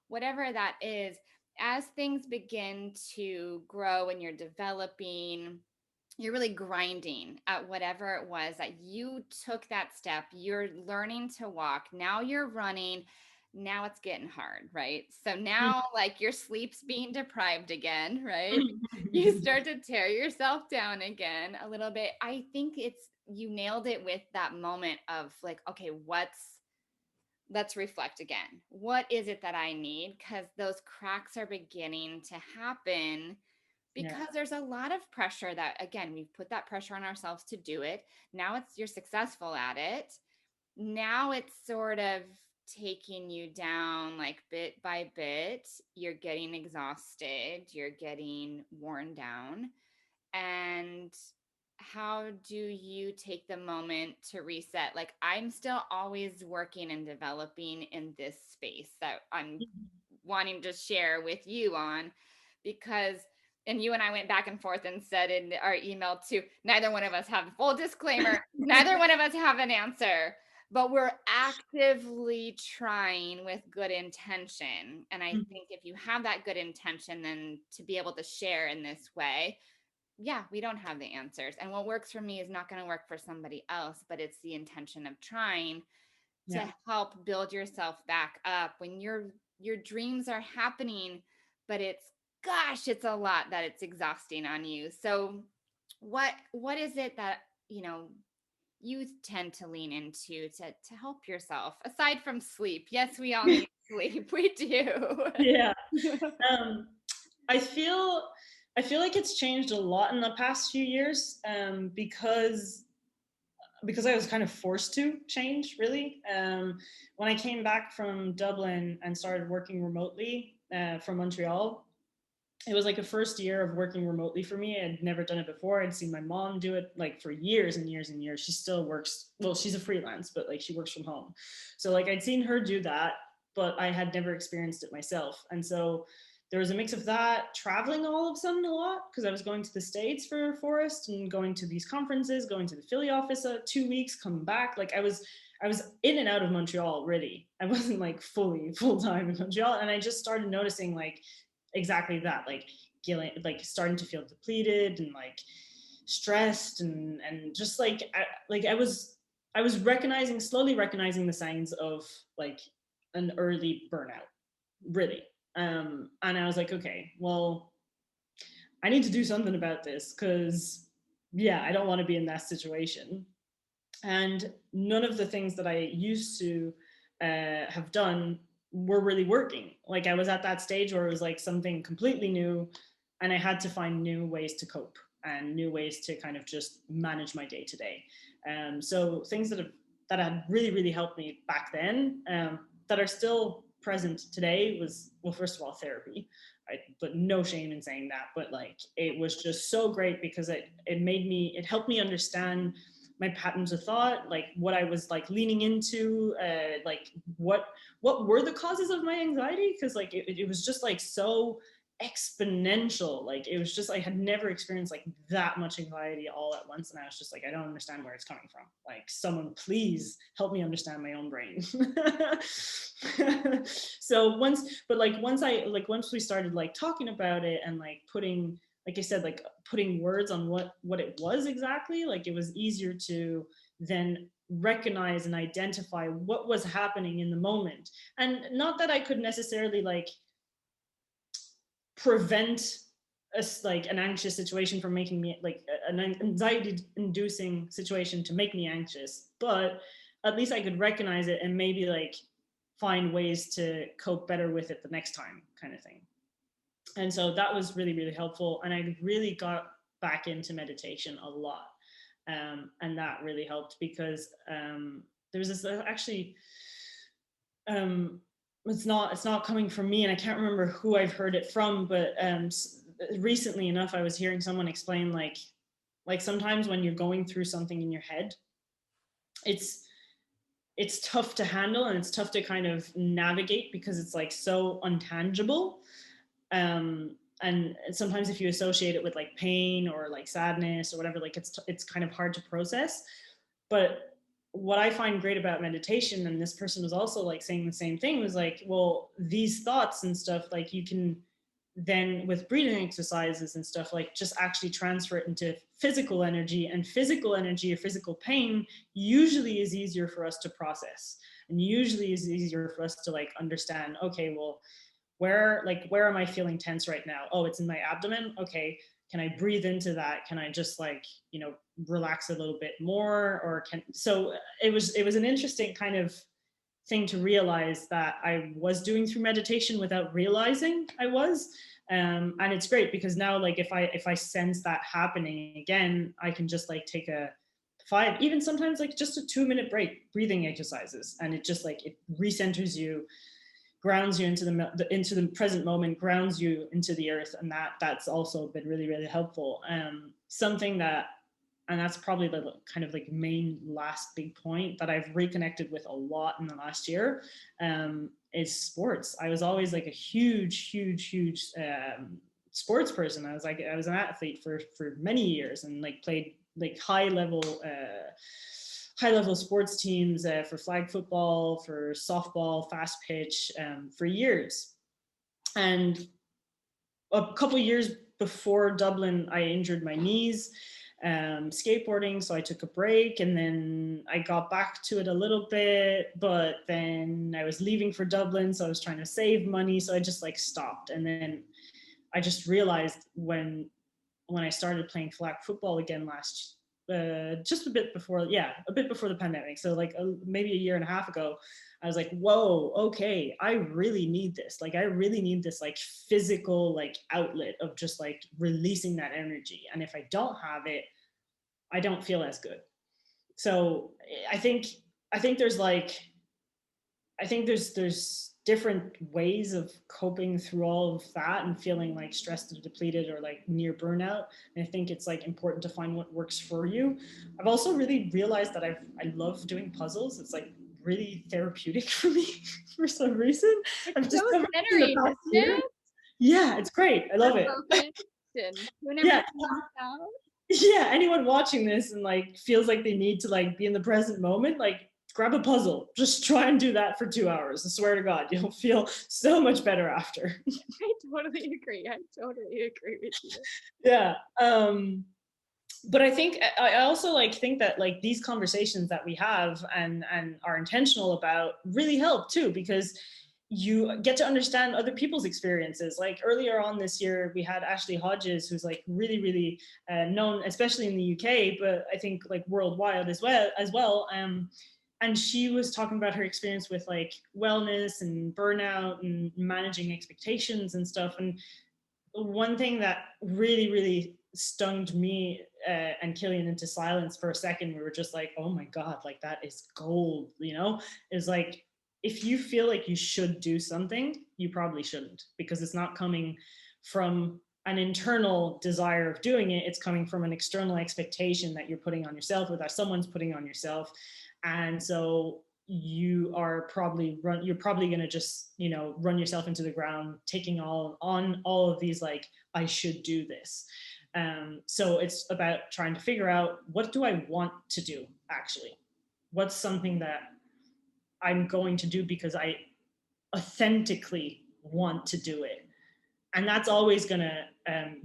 whatever that is. As things begin to grow and you're developing, you're really grinding at whatever it was that you took that step. You're learning to walk. Now you're running. Now it's getting hard, right? So now, like, your sleep's being deprived again, right? You start to tear yourself down again a little bit. I think you nailed it with that moment of like, okay, let's reflect again. What is it that I need? Because those cracks are beginning to happen, because Yeah. there's a lot of pressure that, again, we've put that pressure on ourselves to do it. Now you're successful at it. Now it's sort of taking you down like bit by bit. You're getting exhausted. You're getting worn down. And how do you take the moment to reset? Like, I'm still always working and developing in this space that I'm wanting to share with you on, because and you and I went back and forth and said in our email too, neither one of us have, full disclaimer, neither one of us have an answer, but we're actively trying with good intention. And I think if you have that good intention, then to be able to share in this way, yeah, we don't have the answers. And what works for me is not going to work for somebody else, but it's the intention of trying to Yeah. help build yourself back up when you're your dreams are happening, but it's a lot that it's exhausting on you. So what is it that, you tend to lean into to help yourself aside from sleep? Yes, we all need sleep. We do. Yeah. I feel like it's changed a lot in the past few years, because I was kind of forced to change, really. When I came back from Dublin and started working remotely from Montreal, it was like a first year of working remotely for me. I'd never done it before. I'd seen my mom do it like for years and years and years. She still works, well, she's a freelance, but like she works from home. So like I'd seen her do that, but I had never experienced it myself. And so there was a mix of that, traveling all of a sudden a lot, because I was going to the States for Phorest and going to these conferences, going to the Philly office 2 weeks, coming back. Like I was in and out of Montreal, really. I wasn't like fully full-time in Montreal. And I just started noticing like exactly that, like starting to feel depleted and like stressed and just like I was slowly recognizing the signs of like an early burnout, really. And I was like, okay, well, I need to do something about this, because yeah, I don't want to be in that situation. And none of the things that I used to have done were really working. Like I was at that stage where it was like something completely new, and I had to find new ways to cope and new ways to kind of just manage my day to day. So things that had really helped me back then, that are still present today, was, well, first of all, therapy. But no shame in saying that. But like it was just so great, because it helped me understand my patterns of thought, like what I was like leaning into, like what were the causes of my anxiety, because like it was just like so exponential. Like it was just, I had never experienced like that much anxiety all at once, and I was just like, I don't understand where it's coming from. Like someone please help me understand my own brain. So once we started like talking about it and like putting, like I said, like putting words on what it was exactly, like it was easier to then recognize and identify what was happening in the moment. And not that I could necessarily like prevent like an anxious situation from making me like an anxiety inducing situation to make me anxious, but at least I could recognize it and maybe like find ways to cope better with it the next time, kind of thing. And so that was really helpful, and I really got back into meditation a lot, and that really helped, because there was this actually, it's not coming from me, and I can't remember who I've heard it from, but recently enough I was hearing someone explain like sometimes when you're going through something in your head, it's tough to handle, and it's tough to kind of navigate, because it's like so untangible. And sometimes if you associate it with like pain or like sadness or whatever, like it's kind of hard to process. But what I find great about meditation, and this person was also like saying the same thing, was like, well, these thoughts and stuff, like you can then with breathing exercises and stuff, like just actually transfer it into physical energy, and physical energy or physical pain usually is easier for us to process, and usually is easier for us to like understand, okay, well, where am I feeling tense right now? Oh, it's in my abdomen. Okay, can I breathe into that? Can I just like, relax a little bit more? Or so it was an interesting kind of thing to realize that I was doing through meditation without realizing I was. And it's great, because now like if I sense that happening again, I can just like take a 5, even sometimes like just a 2-minute break, breathing exercises, and it just like it recenters you, grounds you into the present moment, grounds you into the earth, and that's also been really helpful. Something that, and that's probably the kind of like main last big point that I've reconnected with a lot in the last year, is sports. I was always like a huge sports person. I was an athlete for many years, and like played like high level sports teams, for flag football, for softball, fast pitch, for years. And a couple years before Dublin, I injured my knees. skateboarding. So I took a break, and then I got back to it a little bit, but then I was leaving for Dublin. So I was trying to save money. So I just like stopped. And then I just realized when I started playing flag football again just a bit before the pandemic. So like maybe a year and a half ago, I was like, whoa, okay, I really need this. Like, I really need this like physical like outlet of just like releasing that energy. And if I don't have it, I don't feel as good. So I think there's different ways of coping through all of that and feeling like stressed and depleted or like near burnout. And I think it's like important to find what works for you. I've also really realized that I love doing puzzles. It's like really therapeutic for me for some reason. I've It's so discovered in the centering, past isn't year. it? Yeah, it's great. I love it. Whenever Yeah. it comes out. Yeah, anyone watching this and like feels like they need to like be in the present moment, like grab a puzzle. Just try and do that for 2 hours. I swear to God, you'll feel so much better after. I totally agree. I totally agree with you. Yeah. But I also like think that like these conversations that we have and are intentional about really help too, because you get to understand other people's experiences. Like earlier on this year, we had Ashley Hodges, who's like really, really known, especially in the UK, but I think like worldwide as well. And she was talking about her experience with like wellness and burnout and managing expectations and stuff. And one thing that really, really stung me and Killian into silence for a second, we were just like, oh my God, like that is gold, is like, if you feel like you should do something, you probably shouldn't, because it's not coming from an internal desire of doing it. It's coming from an external expectation that you're putting on yourself, or that someone's putting on yourself. And so you're probably going to just run yourself into the ground, taking all of these like, I should do this. So it's about trying to figure out, what do I want to do actually? What's something that I'm going to do because I authentically want to do it? And that's always going to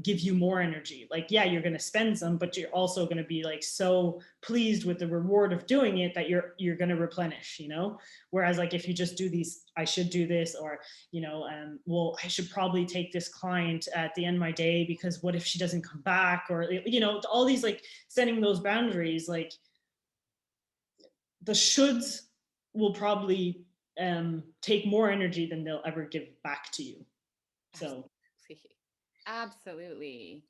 give you more energy. Like, yeah, you're going to spend some, but you're also going to be like so pleased with the reward of doing it that you're going to replenish, whereas like if you just do these, I should do this, or well, I should probably take this client at the end of my day because what if she doesn't come back, or all these like setting those boundaries, like the shoulds will probably take more energy than they'll ever give back to you. So absolutely.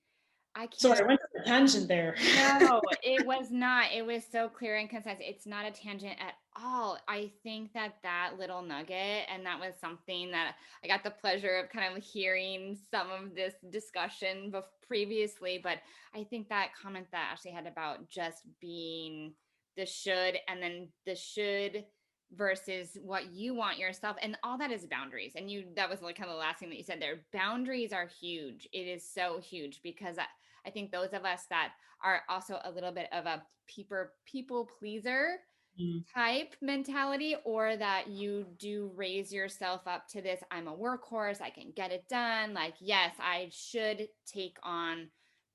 I can't. Sorry, I went on a tangent there. No, it was not. It was so clear and concise. It's not a tangent at all. I think that little nugget, and that was something that I got the pleasure of kind of hearing some of this discussion previously, but I think that comment that Ashley had about just being the should, and then the should versus what you want yourself, and all that is boundaries. And that was like kind of the last thing that you said there. Boundaries are huge. It is so huge, because I think those of us that are also a little bit of a people pleaser type mentality, or that you do raise yourself up to this, I'm a workhorse, I can get it done. Like, yes, I should take on,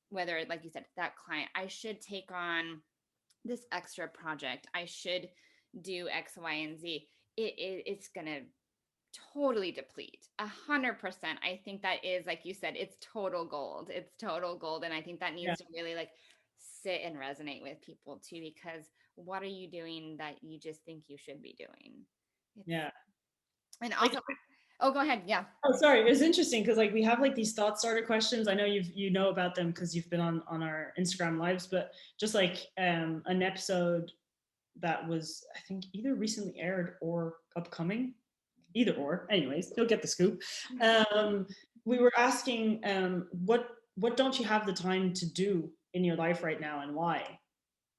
whether, like you said, that client, I should take on this extra project, I should do X, Y, and Z. It's going to totally deplete 100%. I think that is, like you said, it's total gold. It's total gold. And I think that needs to really like sit and resonate with people too, because what are you doing that you just think you should be doing? And also, oh, go ahead. Yeah. Oh, sorry. It was interesting because like we have like these thought starter questions. I know you know about them because you've been on our Instagram lives, but just like an episode that was, I think, either recently aired or upcoming, either or. Anyways, you'll get the scoop. We were asking, what don't you have the time to do in your life right now, and why?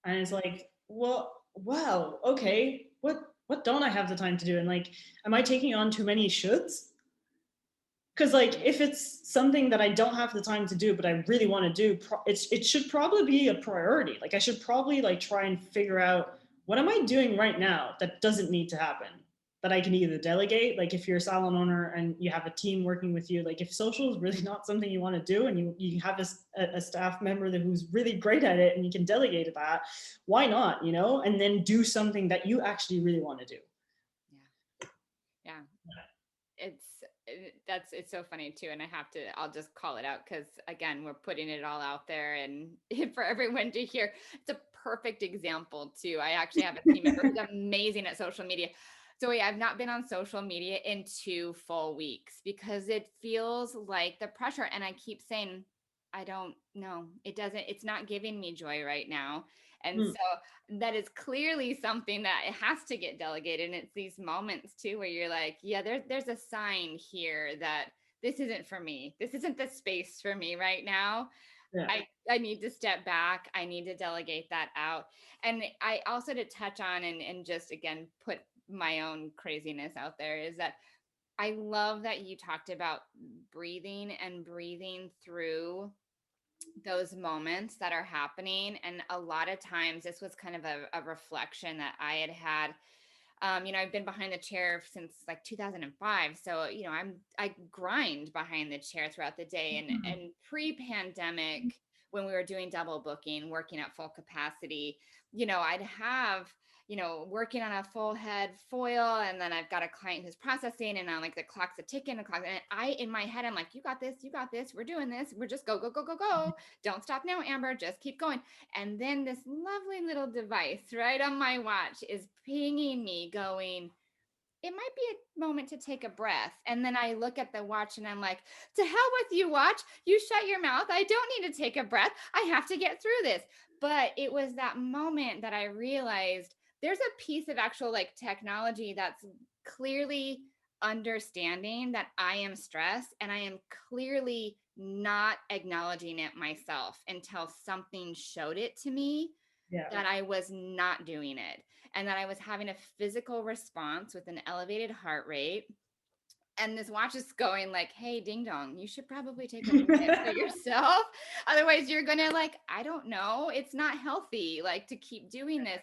And it's like, well, wow, okay, what don't I have the time to do? And like, am I taking on too many shoulds? Because like, if it's something that I don't have the time to do, but I really want to do, it should probably be a priority. Like, I should probably like try and figure out, what am I doing right now that doesn't need to happen? that I can either delegate, like if you're a salon owner and you have a team working with you, like if social is really not something you want to do and you have a staff member who's really great at it and you can delegate that, why not, and then do something that you actually really want to do. Yeah. It's so funny too. And I'll just call it out because again, we're putting it all out there and for everyone to hear. It's a perfect example too. I actually have a team member who's amazing at social media. So I've not been on social media in 2 full weeks because it feels like the pressure. And I keep saying, I don't know. It's not giving me joy right now. And so that is clearly something that it has to get delegated. And it's these moments too, where you're like, yeah, there's a sign here that this isn't for me. This isn't the space for me right now. Yeah. I need to step back. I need to delegate that out. And I also to touch on and just again, put my own craziness out there is that I love that you talked about breathing through those moments that are happening. And a lot of times this was kind of a reflection that I had. I've been behind the chair since like 2005. So, I grind behind the chair throughout the day and pre-pandemic when we were doing double booking, working at full capacity, I'd have, working on a full head foil. And then I've got a client who's processing and I'm like, the clock's a ticking, and in my head, I'm like, you got this. We're doing this. We're just go. Don't stop now, Amber, just keep going. And then this lovely little device right on my watch is pinging me going, it might be a moment to take a breath. And then I look at the watch and I'm like, to hell with you, watch. You shut your mouth. I don't need to take a breath. I have to get through this. But it was that moment that I realized there's a piece of actual like technology that's clearly understanding that I am stressed and I am clearly not acknowledging it myself until something showed it to me that I was not doing it and that I was having a physical response with an elevated heart rate. And this watch is going like, hey, ding dong, you should probably take a minute for yourself. Otherwise, you're going to like, I don't know, it's not healthy like to keep doing this.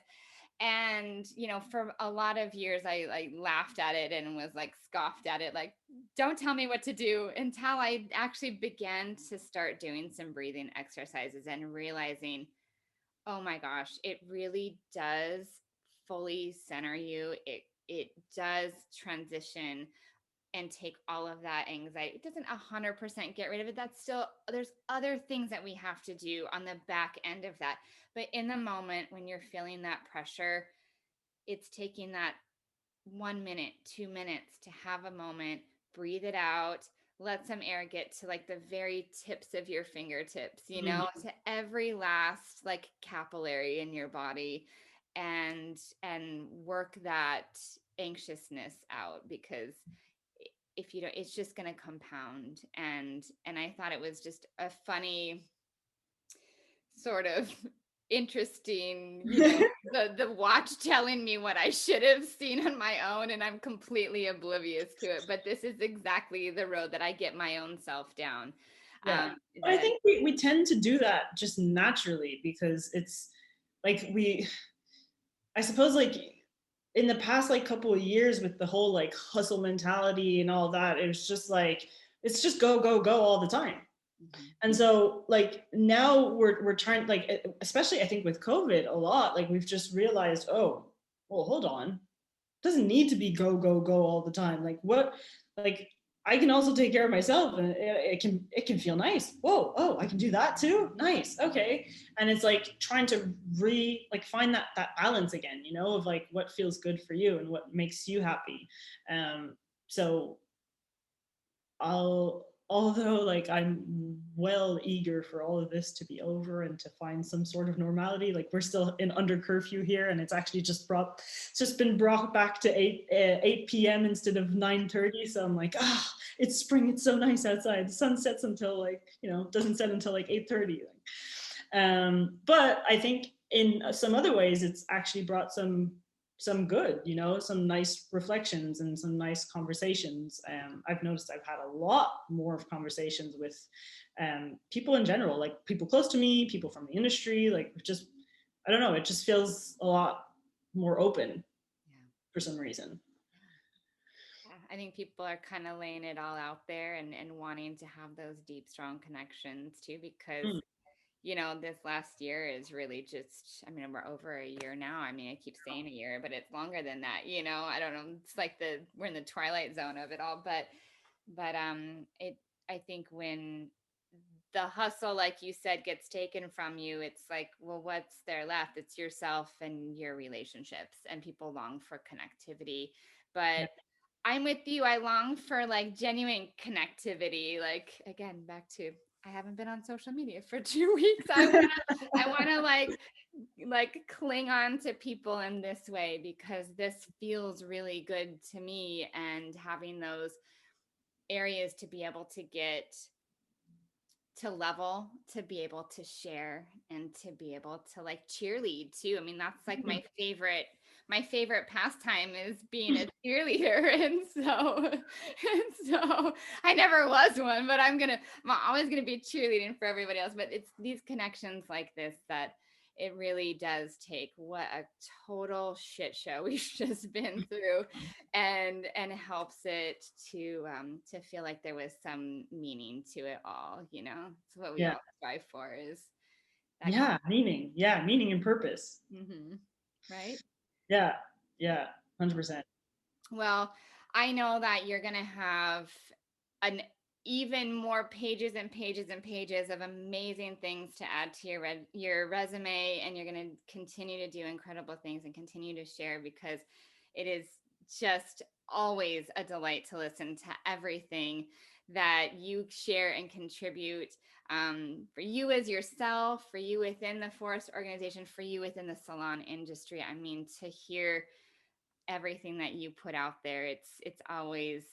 And, for a lot of years, I laughed at it and was like scoffed at it. Like, don't tell me what to do until I actually began to start doing some breathing exercises and realizing, oh my gosh, it really does fully center you. It does transition and take all of that anxiety. It doesn't 100% get rid of it. That's still, there's other things that we have to do on the back end of that. But in the moment when you're feeling that pressure, it's taking that 1 minute, 2 minutes to have a moment, breathe it out, let some air get to like the very tips of your fingertips, to every last like capillary in your body and work that anxiousness out, because if you don't, it's just going to compound. And I thought it was just a funny sort of interesting, the watch telling me what I should have seen on my own, and I'm completely oblivious to it. But this is exactly the road that I get my own self down. But I think we tend to do that just naturally because it's like I suppose like in the past like couple of years with the whole like hustle mentality and all that, it was just like, it's just go all the time. And so like now we're trying, like, especially I think with COVID a lot, like we've just realized, oh, well, hold on. It doesn't need to be go all the time. Like what, like I can also take care of myself and it can feel nice. Whoa, oh, I can do that too. Nice. Okay. And it's like trying to find that balance again, of like what feels good for you and what makes you happy. So although like I'm well eager for all of this to be over and to find some sort of normality, like we're still in under curfew here and it's actually just been brought back to 8 p.m. instead of 9:30. So I'm like, it's spring, it's so nice outside. The sun sets until like, doesn't set until like 8:30. But I think in some other ways it's actually brought some good, some nice reflections and some nice conversations. I've noticed I've had a lot more of conversations with people in general, like people close to me, people from the industry, like just, I don't know, it just feels a lot more open for some reason. I think people are kind of laying it all out there and wanting to have those deep, strong connections too, because Mm. this last year is really just, I mean, we're over a year now. I mean, I keep saying a year, but it's longer than that, I don't know. It's like we're in the twilight zone of it all, but I think when the hustle, like you said, gets taken from you, it's like, well, what's there left? It's yourself and your relationships, and people long for connectivity. Yeah. But I'm with you. I long for like genuine connectivity. Like, again, back to, I haven't been on social media for 2 weeks. I wanna like cling on to people in this way, because this feels really good to me, and having those areas to be able to get to level, to be able to share, and to be able to like cheerlead too. I mean, that's like my favorite pastime is being a cheerleader. And so I never was one, but I'm always gonna be cheerleading for everybody else. But it's these connections like this that it really does take. What a total shit show we've just been through, and helps it to feel like there was some meaning to it all. It's what we Yeah. all strive for, is that Yeah. Meaning. Yeah. Meaning and purpose. right. Yeah. Yeah. 100%. Well, I know that you're gonna have an even more pages and pages and pages of amazing things to add to your resume, and you're going to continue to do incredible things and continue to share, because it is just always a delight to listen to everything that you share and contribute, for you as yourself, for you within the Phorest organization, for you within the salon industry. I mean, to hear everything that you put out there, it's always,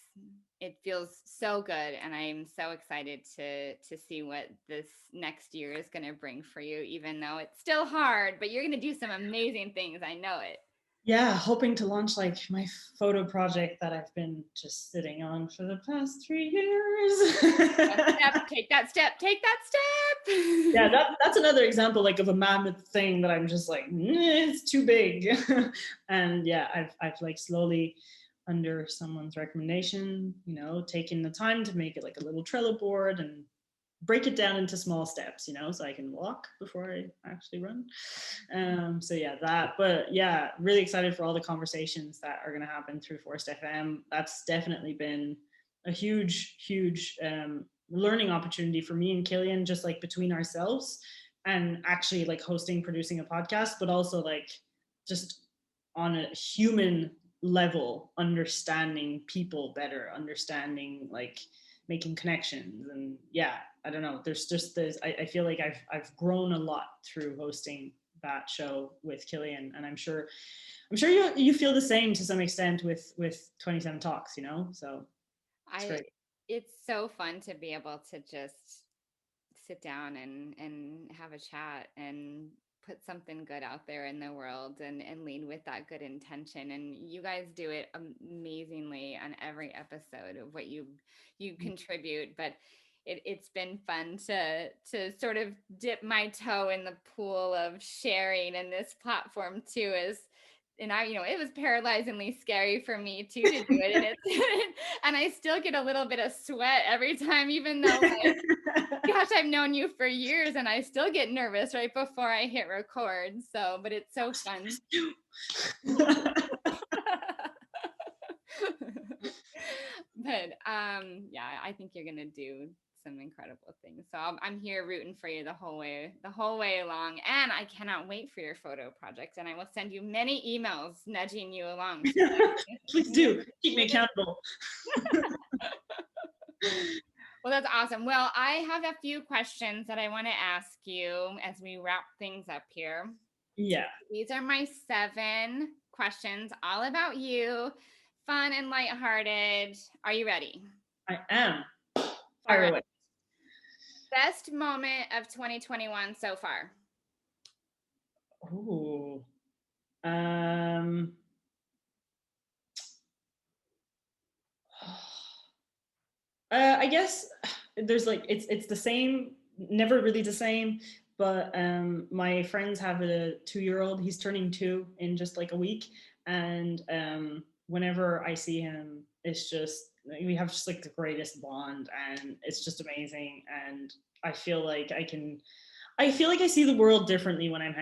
it feels so good, and I'm so excited to see what this next year is going to bring for you, even though it's still hard, but you're going to do some amazing things. I know it. Yeah, hoping to launch like my photo project that I've been just sitting on for the past 3 years. Take that step. Yeah, that's another example like of a mammoth thing that I'm just like, it's too big. And yeah, I've like slowly, under someone's recommendation, taken the time to make it like a little Trello board and break it down into small steps, so I can walk before I actually run. So yeah, but yeah, really excited for all the conversations that are going to happen through Phorest FM. That's definitely been a huge learning opportunity for me and Killian, just like between ourselves and actually like hosting, producing a podcast, but also like just on a human level, understanding people better, understanding like making connections. And yeah, I don't know, there's just this, I feel like I've grown a lot through hosting that show with Killian, and I'm sure you feel the same to some extent with 27 Talks, so it's great. It's so fun to be able to just sit down and have a chat and put something good out there in the world, and lead with that good intention. And you guys do it amazingly on every episode of what you contribute. But it's been fun to sort of dip my toe in the pool of sharing in this platform too. And it was paralyzingly scary for me too to do it, and and I still get a little bit of sweat every time, even though, like, gosh, I've known you for years, and I still get nervous right before I hit record. So, but it's so fun. But yeah, I think you're gonna do some incredible things. So I'm here rooting for you the whole way along, and I cannot wait for your photo project. And I will send you many emails nudging you along. Please do keep me accountable. Well, that's awesome. Well, I have a few questions that I want to ask you as we wrap things up here. Yeah. These are my 7 questions, all about you, fun and lighthearted. Are you ready? I am. Fire away. Best moment of 2021 so far? Ooh. I guess there's like it's the same, never really the same, but my friends have a 2-year-old. He's turning 2 in just like a week, and whenever I see him, it's just, we have just like the greatest bond, and it's just amazing. And I feel like I see the world differently when I'm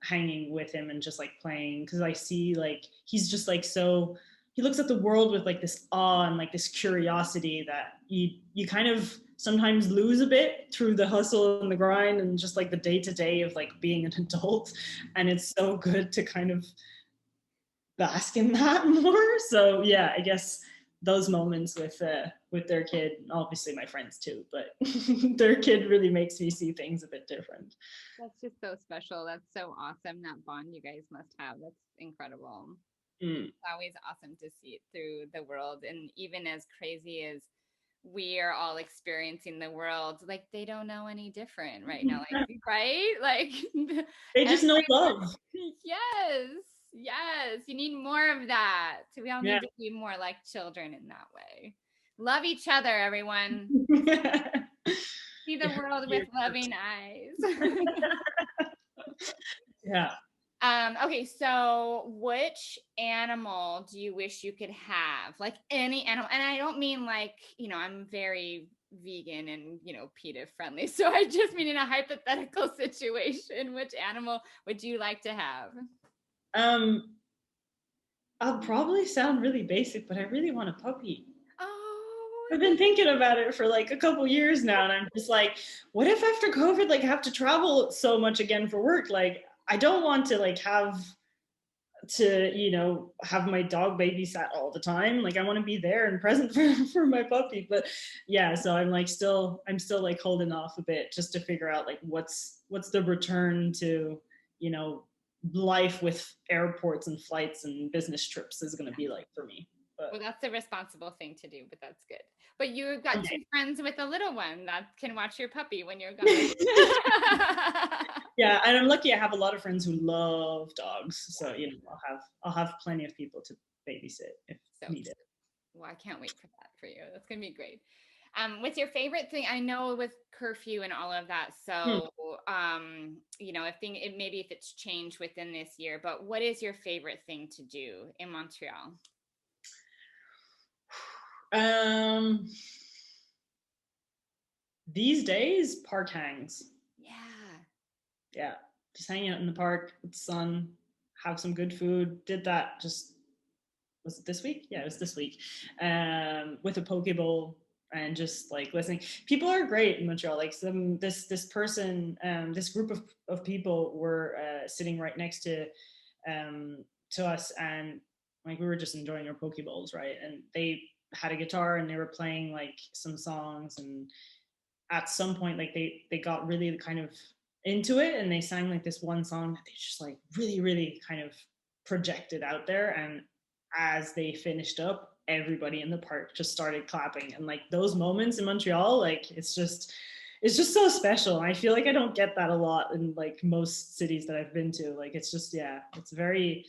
hanging with him and just like playing, because I see like he's just like so, he looks at the world with like this awe and like this curiosity that you kind of sometimes lose a bit through the hustle and the grind and just like the day to day of like being an adult. And it's so good to kind of bask in that more. So yeah, I guess those moments with their kid, obviously my friends too, but their kid really makes me see things a bit different. That's just so special. That's so awesome. That bond you guys must have. That's incredible. Mm. It's always awesome to see it through the world. And even as crazy as we are all experiencing the world, like they don't know any different right now. Like, right? Like They just know love. Yes. Yes. You need more of that. So we all need Yeah. to be more like children in that way. Love each other, everyone. See the world with loving eyes. Yeah. Okay, so which animal do you wish you could have? Like any animal. And I don't mean like, I'm very vegan and, PETA friendly. So I just mean in a hypothetical situation, which animal would you like to have? I'll probably sound really basic, but I really want a puppy. Oh, I've been thinking about it for like a couple years now, and I'm just like, what if after COVID, like I have to travel so much again for work? Like, I don't want to like have to have my dog babysat all the time. Like I want to be there and present for my puppy. But yeah, so I'm still like holding off a bit just to figure out like what's the return to life with airports and flights and business trips is going to be like for me. But well, that's the responsible thing to do, but that's good. But you've got two friends with a little one that can watch your puppy when you're gone. Yeah, and I'm lucky I have a lot of friends who love dogs, so I'll have plenty of people to babysit if needed. Well, I can't wait for that for you. That's gonna be great. What's your favorite thing? I know with curfew and all of that, so maybe if it's changed within this year, but what is your favorite thing to do in Montreal? These days, park hangs. Yeah. Just hanging out in the park with the sun, have some good food. Did that was it this week? Yeah, it was this week. With a poke bowl and just like listening. People are great in Montreal. Like this person, this group of people were sitting right next to us, and like we were just enjoying our poke bowls, right? And they had a guitar and they were playing like some songs, and at some point like they got really kind of into it, and they sang like this one song that they just like really really kind of projected out there. And as they finished up, everybody in the park just started clapping. And like those moments in Montreal, like it's just so special. I feel like I don't get that a lot in like most cities that I've been to. Like it's just, yeah, it's very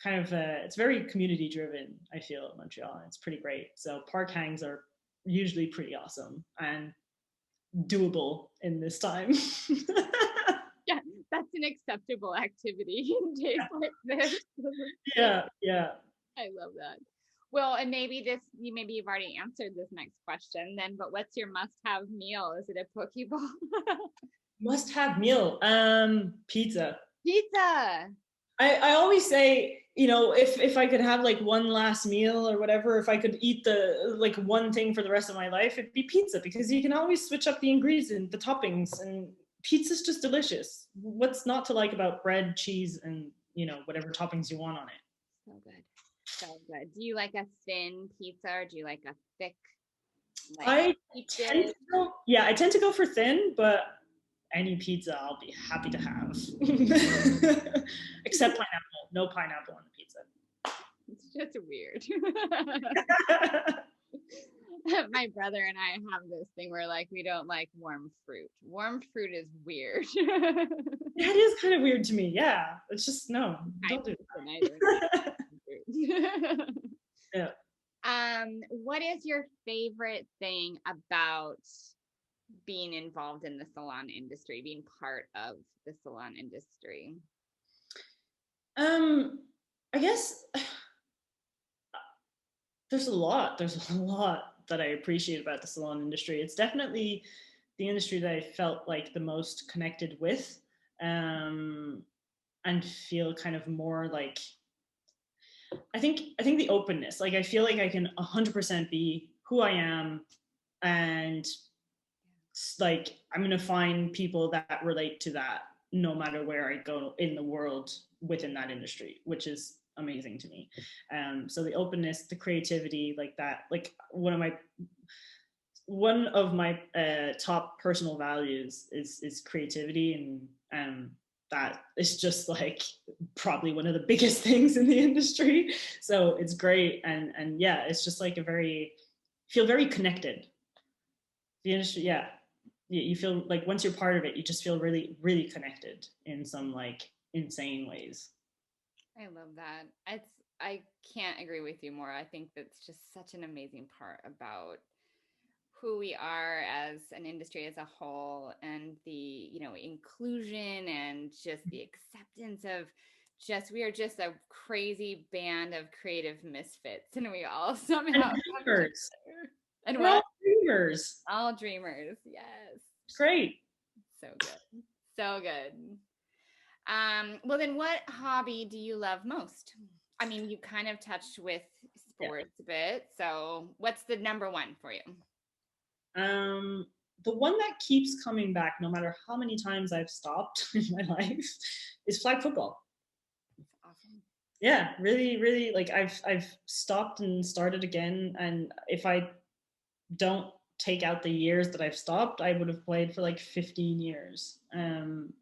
kind of it's very community driven, I feel, in Montreal. It's pretty great. So park hangs are usually pretty awesome and doable in this time. Yeah, that's an acceptable activity in days like this. Yeah. I love that. Well, and maybe you've already answered this next question then, but what's your must-have meal? Is it a poke bowl? Must-have meal. Pizza. Pizza. I always say, if I could have like one last meal or whatever, if I could eat the like one thing for the rest of my life, it'd be pizza, because you can always switch up the ingredients, the toppings, and pizza's just delicious. What's not to like about bread, cheese, and whatever toppings you want on it? So good. So good. Do you like a thin pizza or do you like a thick? I tend to go for thin, but any pizza I'll be happy to have. Except pineapple. No pineapple on the pizza. It's just weird. My brother and I have this thing where like we don't like warm fruit. Warm fruit is weird. It is kind of weird to me. Yeah. It's just no. Don't do that. Yeah. What is your favorite thing about being involved in the salon industry, being part of the salon industry? I guess There's a lot that I appreciate about the salon industry. It's definitely the industry that I felt like the most connected with, um, and feel kind of more like, I think the openness, like I feel like I can 100% be who I am, and like I'm going to find people that relate to that no matter where I go in the world within that industry, which is amazing to me. So the openness, the creativity, like that, like one of my top personal values is creativity, and that is just like probably one of the biggest things in the industry. So it's great, and yeah, it's just like a very feel very connected. The industry, yeah, you feel like once you're part of it, you just feel really, really connected in some like insane ways. I love that. I can't agree with you more. I think that's just such an amazing part about who we are as an industry as a whole, and the, inclusion and just the acceptance of just we are just a crazy band of creative misfits, and we all And somehow come dreamers, together. And we're all what? dreamers. All dreamers. Yes. It's great. So good. So good. Well, then what hobby do you love most? I mean, you kind of touched with Yeah. sports a bit. So what's the number one for you? Um, the one that keeps coming back, no matter how many times I've stopped in my life, is flag football. Awesome. Yeah, really, really. Like I've stopped and started again, and if I don't take out the years that I've stopped, I would have played for like 15 years. And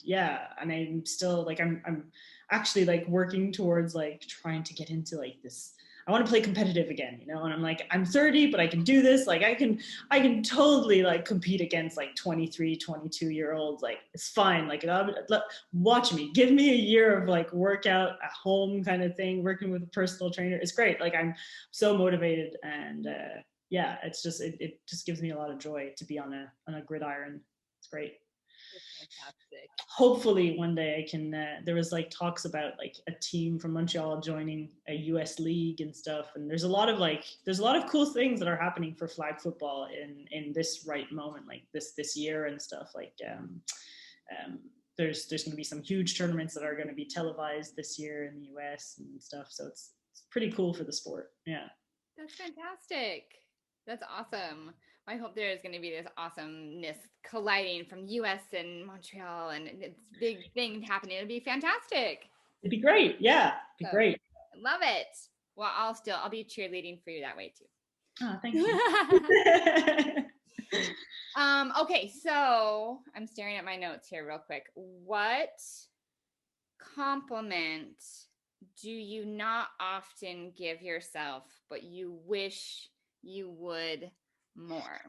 yeah, and I'm still like I'm actually like working towards like trying to get into like this. I want to play competitive again, and I'm like, I'm 30, but I can do this. Like I can totally like compete against like 23, 22-year olds. Like it's fine. Like watch me, give me a year of like workout at home kind of thing, working with a personal trainer. It's great. Like I'm so motivated, and yeah, it's just it just gives me a lot of joy to be on a gridiron. It's great. It's fantastic. Hopefully one day I can. There was like talks about like a team from Montreal joining a US league and stuff, and there's a lot of cool things that are happening for flag football in this right moment, like this year and stuff. Like um, there's going to be some huge tournaments that are going to be televised this year in the US and stuff. So it's pretty cool for the sport. Yeah. That's fantastic. That's awesome. I hope there is going to be this awesomeness colliding from US and Montreal, and it's big thing happening. It'll be fantastic. It'd be great. Yeah, it'd be So great. I love it. Well, I'll be cheerleading for you that way too. Oh, thank you. Okay, so I'm staring at my notes here real quick. What compliment do you not often give yourself, but you wish you would more?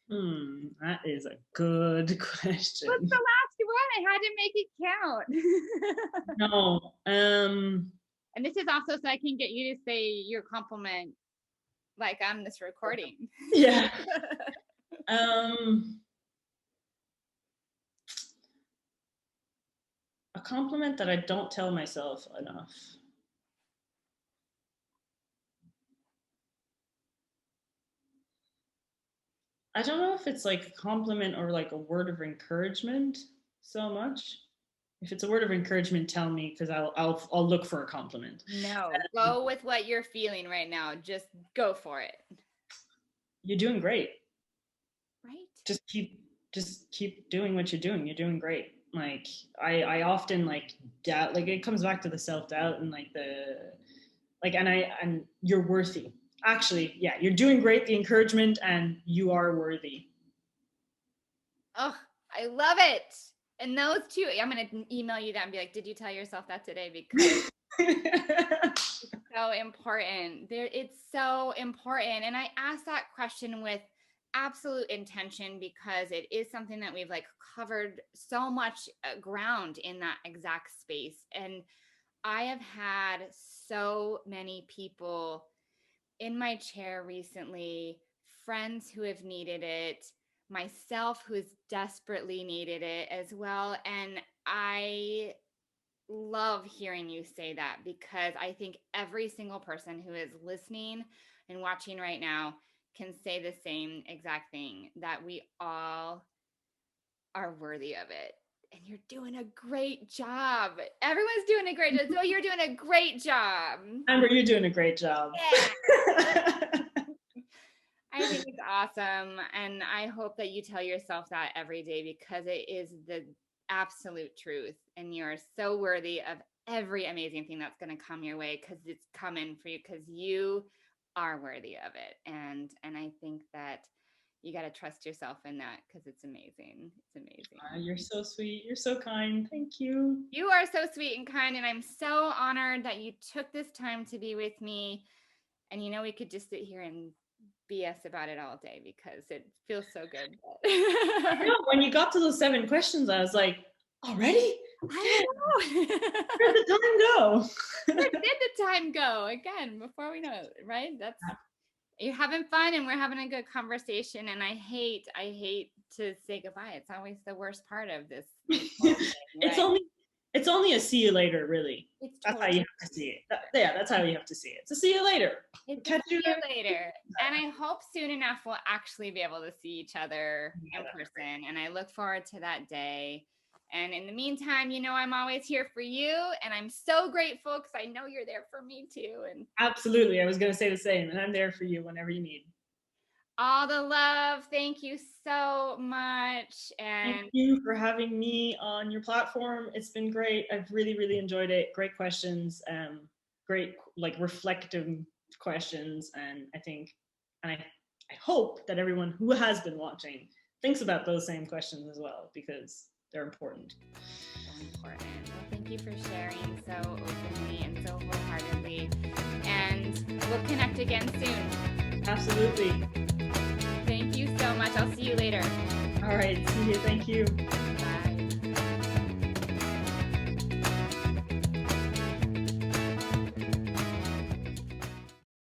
That is a good question. What's the last one? I had to make it count. No. And this is also so I can get you to say your compliment like on this recording. Yeah. A compliment that I don't tell myself enough. I don't know if it's like a compliment or like a word of encouragement so much. If it's a word of encouragement, tell me, because I'll look for a compliment. No, go with what you're feeling right now. Just go for it. You're doing great. Right? Just keep doing what you're doing. You're doing great. Like I often like doubt, like it comes back to the self-doubt and like and you're worthy. Actually, yeah, you're doing great, the encouragement, and you are worthy. Oh, I love it. And those two, I'm going to email you that and be like, did you tell yourself that today? Because it's so important. It's so important. And I asked that question with absolute intention because it is something that we've like covered so much ground in that exact space. And I have had so many people in my chair recently, friends who have needed it, myself who's desperately needed it as well. And I love hearing you say that, because I think every single person who is listening and watching right now can say the same exact thing, that we all are worthy of it. And you're doing a great job. Everyone's doing a great job. So you're doing a great job. Amber, you're doing a great job. Yeah. I think it's awesome. And I hope that you tell yourself that every day, because it is the absolute truth. And you're so worthy of every amazing thing that's going to come your way, because it's coming for you, because you are worthy of it. And I think that you got to trust yourself in that, because it's amazing. It's amazing. You're so sweet. You're so kind. Thank you. You are so sweet and kind. And I'm so honored that you took this time to be with me. And we could just sit here and BS about it all day, because it feels so good. I know, when you got to those 7 questions, I was like, already? I know. Where'd the time go? Where did the time go? Again, before we know it, right? You're having fun and we're having a good conversation. And I hate to say goodbye. It's always the worst part of this whole thing, right? It's only a see you later, really. That's how you have to see it. That's how you have to see it. So see you later. Catch you later. And I hope soon enough we'll actually be able to see each other in person. And I look forward to that day. And in the meantime, I'm always here for you. And I'm so grateful, because I know you're there for me too. And absolutely. I was going to say the same. And I'm there for you whenever you need. All the love. Thank you so much. And thank you for having me on your platform. It's been great. I've really, really enjoyed it. Great questions. Great, reflective questions. And I hope that everyone who has been watching thinks about those same questions as well, because they're important. So important. Well, thank you for sharing so openly and so wholeheartedly. And we'll connect again soon. Absolutely. Thank you so much. I'll see you later. All right. See you. Thank you.